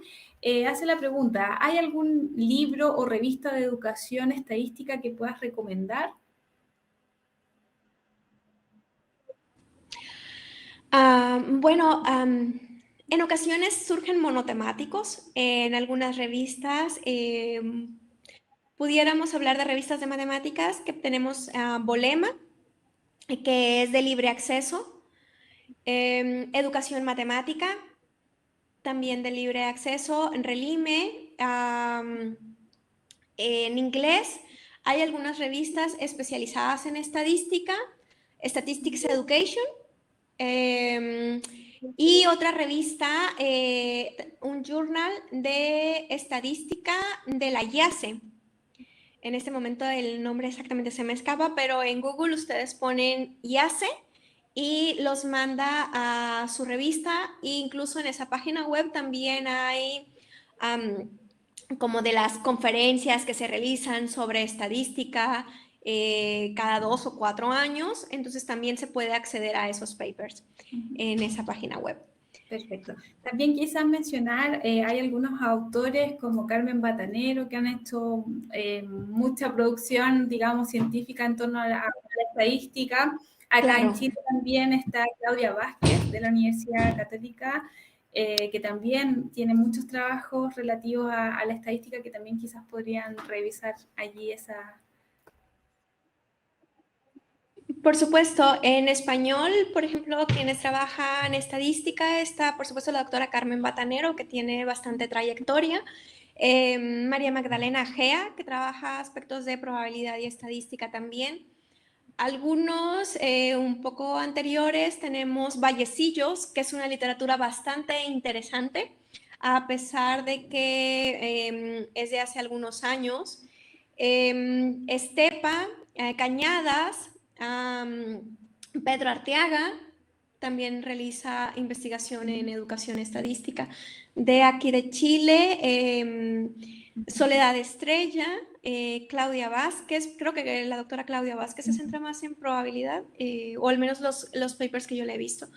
hace la pregunta, ¿hay algún libro o revista de educación estadística que puedas recomendar? Bueno, en ocasiones surgen monotemáticos en algunas revistas. Pudiéramos hablar de revistas de matemáticas que tenemos Bolema, que es de libre acceso, Educación Matemática, también de libre acceso, Relime, en inglés hay algunas revistas especializadas en estadística, Statistics Education, y otra revista, un journal de estadística de la IASE. En este momento el nombre exactamente se me escapa, pero en Google ustedes ponen IASE y los manda a su revista, e incluso en esa página web también hay como de las conferencias que se realizan sobre estadística cada 2 o 4 años, entonces también se puede acceder a esos papers en esa página web. Perfecto. También quizás mencionar, hay algunos autores como Carmen Batanero que han hecho mucha producción, digamos, científica en torno a la estadística. Acá en Chile también está Claudia Vázquez de la Universidad Católica, que también tiene muchos trabajos relativos a la estadística que también quizás podrían revisar allí esa. Por supuesto, en español, por ejemplo, quienes trabajan en estadística, está por supuesto la doctora Carmen Batanero, que tiene bastante trayectoria, María Magdalena Gea, que trabaja aspectos de probabilidad y estadística también, Algunos un poco anteriores tenemos Vallecillos, que es una literatura bastante interesante, a pesar de que es de hace algunos años. Estepa, Cañadas, Pedro Arteaga también realiza investigación en educación estadística. De aquí de Chile, Soledad Estrella, Claudia Vázquez, creo que la doctora Claudia Vázquez se centra más en probabilidad, o al menos los papers que yo le he visto.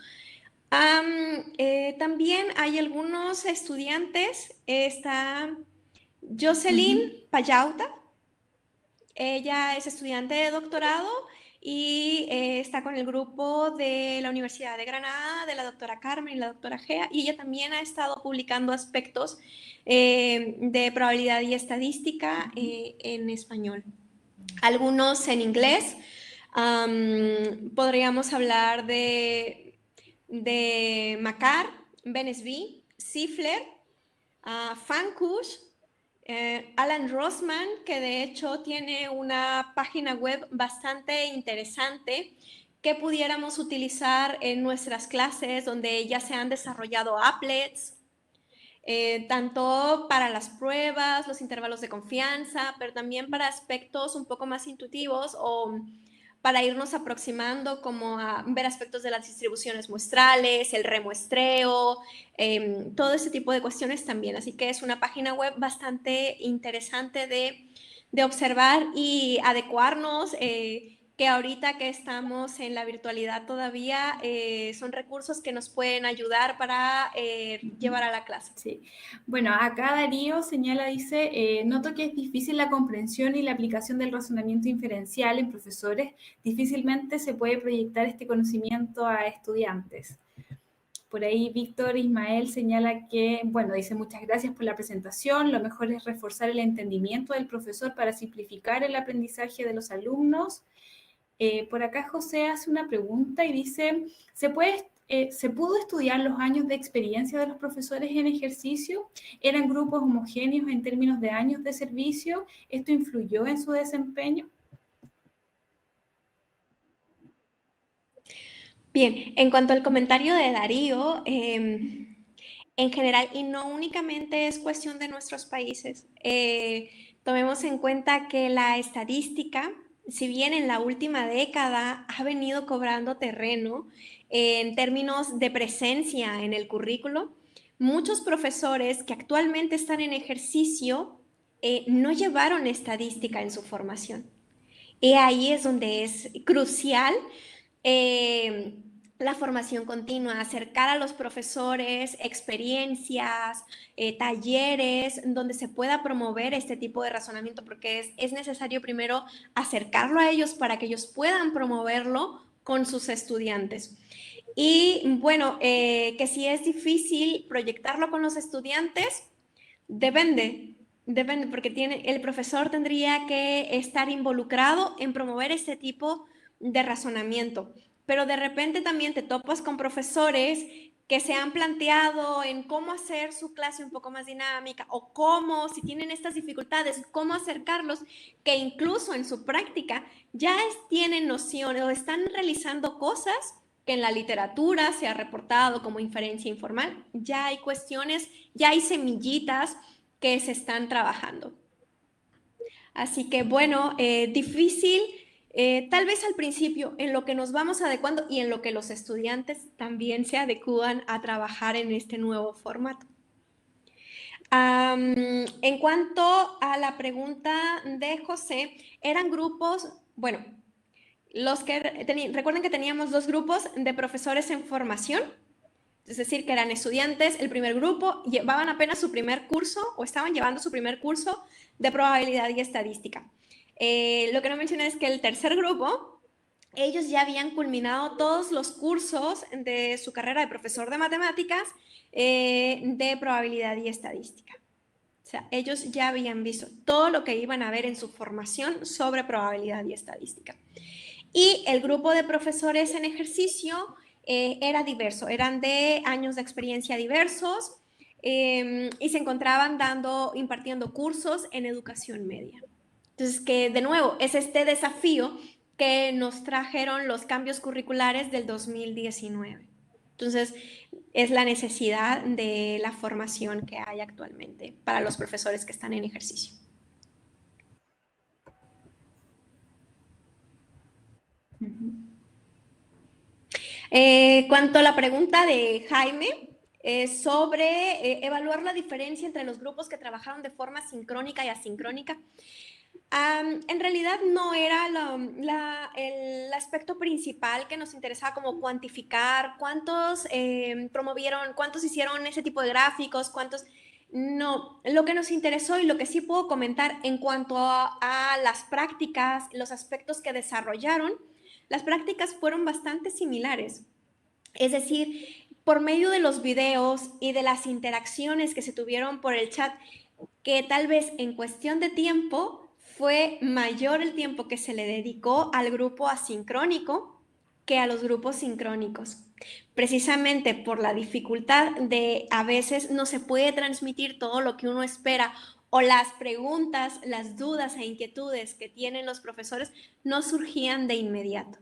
También hay algunos estudiantes, está Jocelyn Payauta, ella es estudiante de doctorado y está con el grupo de la Universidad de Granada, de la doctora Carmen y la doctora Gea, y ella también ha estado publicando aspectos de probabilidad y estadística en español. Algunos en inglés. Podríamos hablar de Macar, Benesby, Sifler, Fankush, Alan Rosman, que de hecho tiene una página web bastante interesante que pudiéramos utilizar en nuestras clases, donde ya se han desarrollado applets, tanto para las pruebas, los intervalos de confianza, pero también para aspectos un poco más intuitivos o para irnos aproximando como a ver aspectos de las distribuciones muestrales, el remuestreo, todo ese tipo de cuestiones también. Así que es una página web bastante interesante de observar y adecuarnos, que ahorita que estamos en la virtualidad todavía, son recursos que nos pueden ayudar para llevar a la clase. Sí. Bueno, acá Darío señala, dice, noto que es difícil la comprensión y la aplicación del razonamiento inferencial en profesores. Difícilmente se puede proyectar este conocimiento a estudiantes. Por ahí Víctor Ismael señala que, bueno, dice muchas gracias por la presentación, lo mejor es reforzar el entendimiento del profesor para simplificar el aprendizaje de los alumnos. Por acá José hace una pregunta y dice, ¿se pudo estudiar los años de experiencia de los profesores en ejercicio? ¿Eran grupos homogéneos en términos de años de servicio? ¿Esto influyó en su desempeño? Bien, en cuanto al comentario de Darío, en general, y no únicamente es cuestión de nuestros países, tomemos en cuenta que la estadística, si bien en la última década ha venido cobrando terreno en términos de presencia en el currículo, muchos profesores que actualmente están en ejercicio no llevaron estadística en su formación. Y ahí es donde es crucial la formación continua, acercar a los profesores experiencias, talleres, donde se pueda promover este tipo de razonamiento, porque es necesario primero acercarlo a ellos para que ellos puedan promoverlo con sus estudiantes. Y bueno, que si es difícil proyectarlo con los estudiantes, depende, porque el profesor tendría que estar involucrado en promover este tipo de razonamiento. Pero de repente también te topas con profesores que se han planteado en cómo hacer su clase un poco más dinámica o cómo, si tienen estas dificultades, cómo acercarlos, que incluso en su práctica ya tienen nociones o están realizando cosas que en la literatura se ha reportado como inferencia informal. Ya hay cuestiones, ya hay semillitas que se están trabajando. Así que bueno, difícil, tal vez al principio, en lo que nos vamos adecuando y en lo que los estudiantes también se adecúan a trabajar en este nuevo formato. En cuanto a la pregunta de José, eran grupos, bueno, recuerden que teníamos dos grupos de profesores en formación, es decir, que eran estudiantes, el primer grupo llevaban apenas su primer curso o estaban llevando su primer curso de probabilidad y estadística. Lo que no mencioné es que el tercer grupo, ellos ya habían culminado todos los cursos de su carrera de profesor de matemáticas de probabilidad y estadística. O sea, ellos ya habían visto todo lo que iban a ver en su formación sobre probabilidad y estadística. Y el grupo de profesores en ejercicio era diverso, eran de años de experiencia diversos y se encontraban impartiendo cursos en educación media. Entonces, que de nuevo es este desafío que nos trajeron los cambios curriculares del 2019. Entonces, es la necesidad de la formación que hay actualmente para los profesores que están en ejercicio. Cuanto a la pregunta de Jaime, sobre evaluar la diferencia entre los grupos que trabajaron de forma sincrónica y asincrónica. En realidad no era el aspecto principal que nos interesaba, como cuantificar cuántos promovieron, cuántos hicieron ese tipo de gráficos, cuántos... No, lo que nos interesó y lo que sí puedo comentar en cuanto a las prácticas, los aspectos que desarrollaron, las prácticas fueron bastante similares. Es decir, por medio de los videos y de las interacciones que se tuvieron por el chat, que tal vez en cuestión de tiempo fue mayor el tiempo que se le dedicó al grupo asincrónico que a los grupos sincrónicos. Precisamente por la dificultad de a veces no se puede transmitir todo lo que uno espera, o las preguntas, las dudas e inquietudes que tienen los profesores no surgían de inmediato.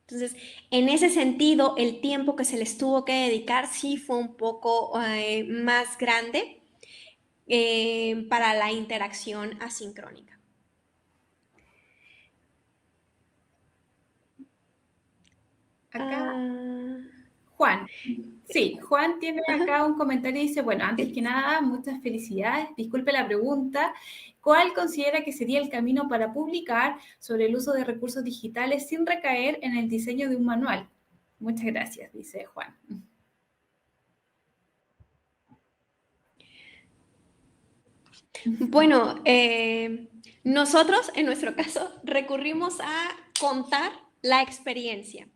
Entonces, en ese sentido, el tiempo que se les tuvo que dedicar sí fue un poco más grande para la interacción asincrónica. Acá, Juan. Sí, Juan tiene acá un comentario y dice, bueno, antes que nada, muchas felicidades. Disculpe la pregunta. ¿Cuál considera que sería el camino para publicar sobre el uso de recursos digitales sin recaer en el diseño de un manual? Muchas gracias, dice Juan. Bueno, nosotros, en nuestro caso, recurrimos a contar la experiencia.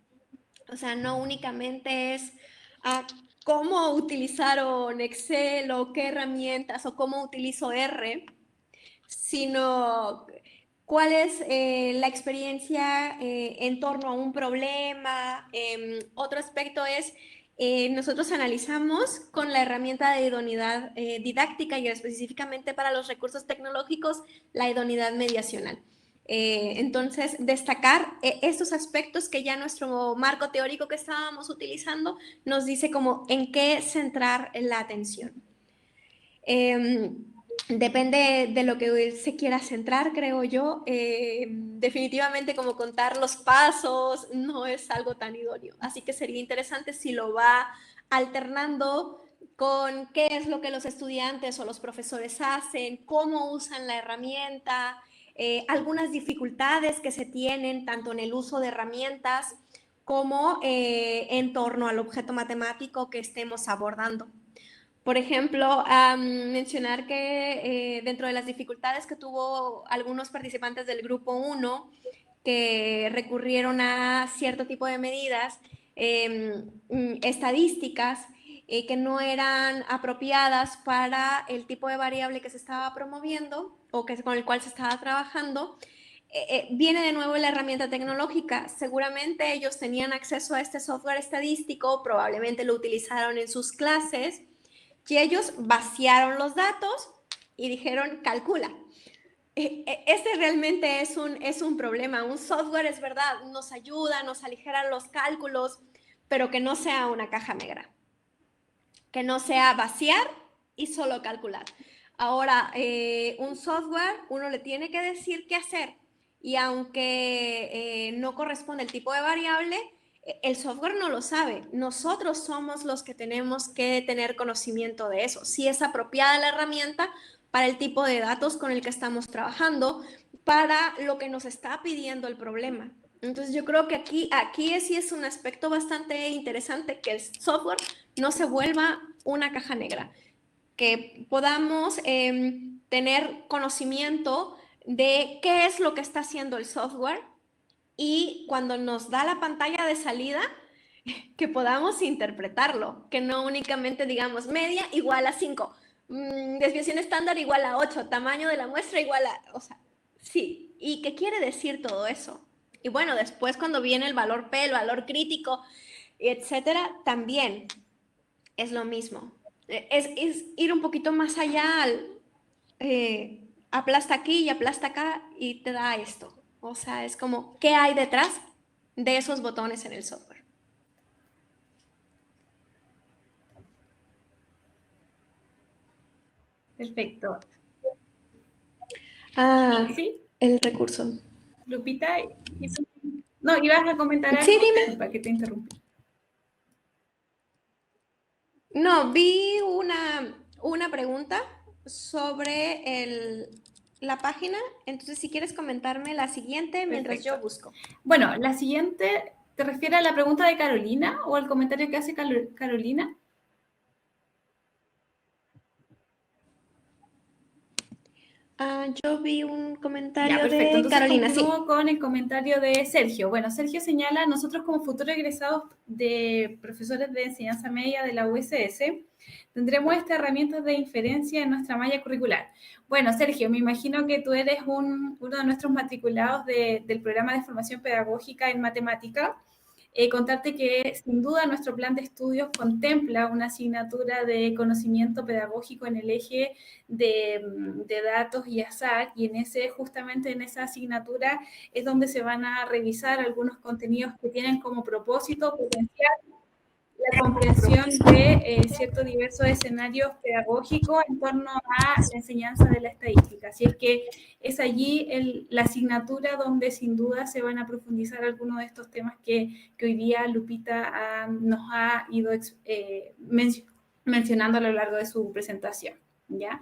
O sea, no únicamente es cómo utilizaron Excel o qué herramientas o cómo utilizo R, sino cuál es la experiencia en torno a un problema. Otro aspecto es, nosotros analizamos con la herramienta de idoneidad didáctica y específicamente para los recursos tecnológicos, la idoneidad mediacional. Entonces, destacar estos aspectos que ya nuestro marco teórico que estábamos utilizando nos dice como en qué centrar la atención. Depende de lo que se quiera centrar, creo yo. Definitivamente como contar los pasos no es algo tan idóneo. Así que sería interesante si lo va alternando con qué es lo que los estudiantes o los profesores hacen, cómo usan la herramienta, algunas dificultades que se tienen tanto en el uso de herramientas como en torno al objeto matemático que estemos abordando. Por ejemplo, mencionar que dentro de las dificultades que tuvo algunos participantes del grupo 1 que recurrieron a cierto tipo de medidas estadísticas que no eran apropiadas para el tipo de variable que se estaba promoviendo o con el cual se estaba trabajando, viene de nuevo la herramienta tecnológica. Seguramente ellos tenían acceso a este software estadístico, probablemente lo utilizaron en sus clases, y ellos vaciaron los datos y dijeron, calcula. Este realmente es un problema. Un software, es verdad, nos ayuda, nos aligera los cálculos, pero que no sea una caja negra. Que no sea vaciar y solo calcular. Ahora, un software, uno le tiene que decir qué hacer. Y aunque no corresponde el tipo de variable, el software no lo sabe. Nosotros somos los que tenemos que tener conocimiento de eso. Si es apropiada la herramienta para el tipo de datos con el que estamos trabajando, para lo que nos está pidiendo el problema. Entonces yo creo que aquí sí es un aspecto bastante interesante, que el software no se vuelva una caja negra, que podamos tener conocimiento de qué es lo que está haciendo el software, y cuando nos da la pantalla de salida, que podamos interpretarlo, que no únicamente digamos media igual a 5, desviación estándar igual a 8, tamaño de la muestra igual a... O sea, sí, ¿y qué quiere decir todo eso? Y bueno, después cuando viene el valor P, el valor crítico, etcétera, también es lo mismo. Es ir un poquito más allá al aplasta aquí y aplasta acá y te da esto. O sea, es como, ¿qué hay detrás de esos botones en el software? Perfecto. Ah, ¿Sí? el recurso. Lupita, no, ibas a comentar Sí, algo, dime. disculpa que te interrumpí. No, vi una pregunta sobre la página, entonces si quieres comentarme la siguiente mientras Perfecto. yo busco. Bueno, la siguiente, ¿te refieres a la pregunta de Carolina o al comentario que hace Carolina? Yo vi un Ya, comentario perfecto. de Entonces Carolina, sí. continúo con el comentario de Sergio. Bueno, Sergio señala, nosotros como futuros egresados de profesores de enseñanza media de la USS, tendremos estas herramientas de inferencia en nuestra malla curricular. Bueno, Sergio, me imagino que tú eres uno de nuestros matriculados del programa de formación pedagógica en matemática. Contarte que sin duda nuestro plan de estudios contempla una asignatura de conocimiento pedagógico en el eje de datos y azar, y justamente en esa asignatura es donde se van a revisar algunos contenidos que tienen como propósito potenciar la comprensión de ciertos diversos escenarios pedagógicos en torno a la enseñanza de la estadística. Así es que es allí la asignatura donde sin duda se van a profundizar algunos de estos temas que hoy día Lupita nos ha ido mencionando a lo largo de su presentación. ¿Ya?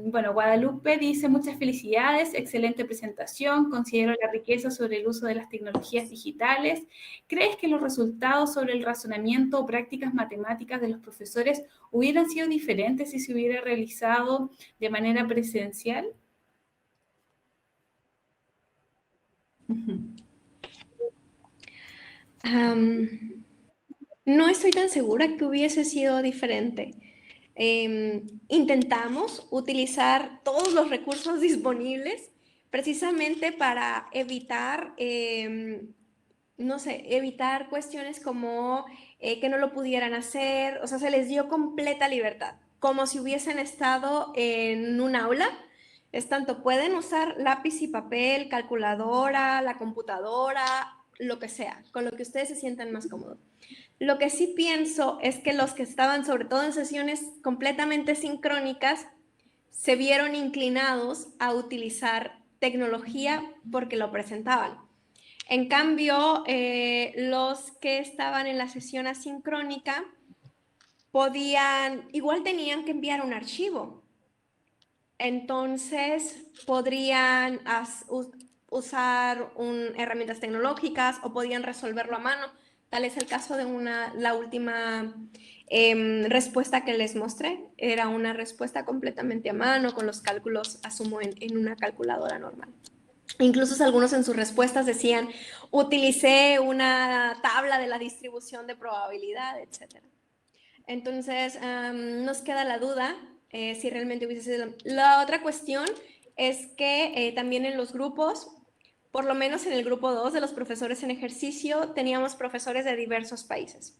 Bueno, Guadalupe dice muchas felicidades, excelente presentación, considero la riqueza sobre el uso de las tecnologías digitales. ¿Crees que los resultados sobre el razonamiento o prácticas matemáticas de los profesores hubieran sido diferentes si se hubiera realizado de manera presencial? No estoy tan segura que hubiese sido diferente. Intentamos utilizar todos los recursos disponibles precisamente para evitar, no sé, evitar cuestiones como que no lo pudieran hacer, o sea, se les dio completa libertad, como si hubiesen estado en un aula. Es tanto, pueden usar lápiz y papel, calculadora, la computadora, lo que sea, con lo que ustedes se sientan más cómodos. Lo que sí pienso es que los que estaban, sobre todo en sesiones completamente sincrónicas, se vieron inclinados a utilizar tecnología porque lo presentaban. En cambio, los que estaban en la sesión asincrónica igual tenían que enviar un archivo. Entonces, podrían usar herramientas tecnológicas o podían resolverlo a mano. Tal es el caso de la última respuesta que les mostré. Era una respuesta completamente a mano, con los cálculos, asumo, en una calculadora normal. Incluso algunos en sus respuestas decían, utilicé una tabla de la distribución de probabilidad, etc. Entonces, nos queda la duda si realmente hubiese sido. La otra cuestión es que también en los grupos, por lo menos en el grupo 2 de los profesores en ejercicio, teníamos profesores de diversos países.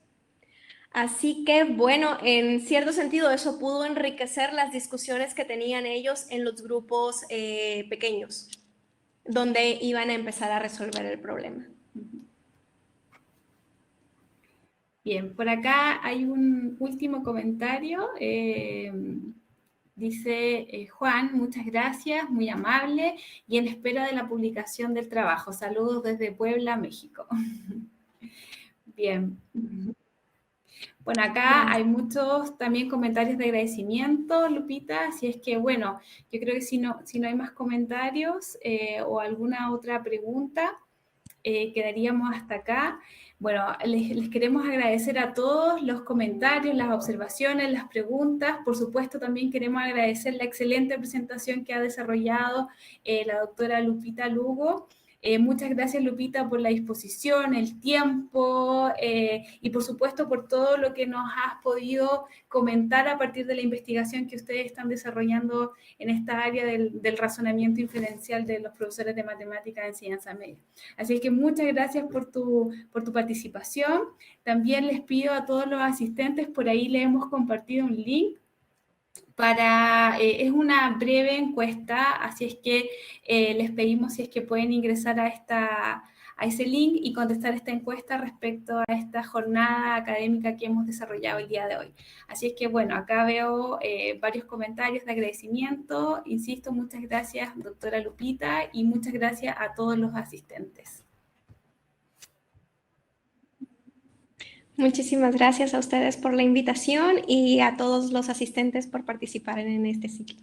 Así que, bueno, en cierto sentido eso pudo enriquecer las discusiones que tenían ellos en los grupos pequeños, donde iban a empezar a resolver el problema. Bien, por acá hay un último comentario. Dice Juan, muchas gracias, muy amable y en espera de la publicación del trabajo. Saludos desde Puebla, México. Bien. Bueno, acá hay muchos también comentarios de agradecimiento, Lupita, así es que, bueno, yo creo que si no hay más comentarios o alguna otra pregunta, quedaríamos hasta acá. Bueno, les queremos agradecer a todos los comentarios, las observaciones, las preguntas. Por supuesto, también queremos agradecer la excelente presentación que ha desarrollado la doctora Lupita Lugo. Muchas gracias, Lupita, por la disposición, el tiempo y, por supuesto, por todo lo que nos has podido comentar a partir de la investigación que ustedes están desarrollando en esta área del razonamiento inferencial de los profesores de matemáticas de enseñanza media. Así es que muchas gracias por tu participación. También les pido a todos los asistentes, por ahí les hemos compartido un link es una breve encuesta, así es que les pedimos si es que pueden ingresar a ese link y contestar esta encuesta respecto a esta jornada académica que hemos desarrollado el día de hoy. Así es que, bueno, acá veo varios comentarios de agradecimiento. Insisto, muchas gracias, doctora Lupita, y muchas gracias a todos los asistentes. Muchísimas gracias a ustedes por la invitación y a todos los asistentes por participar en este ciclo.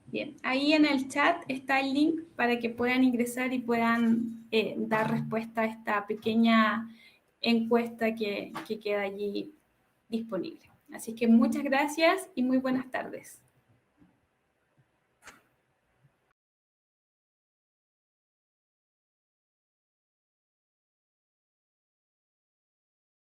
Bien, ahí en el chat está el link para que puedan ingresar y puedan dar respuesta a esta pequeña encuesta que queda allí disponible. Así que muchas gracias y muy buenas tardes.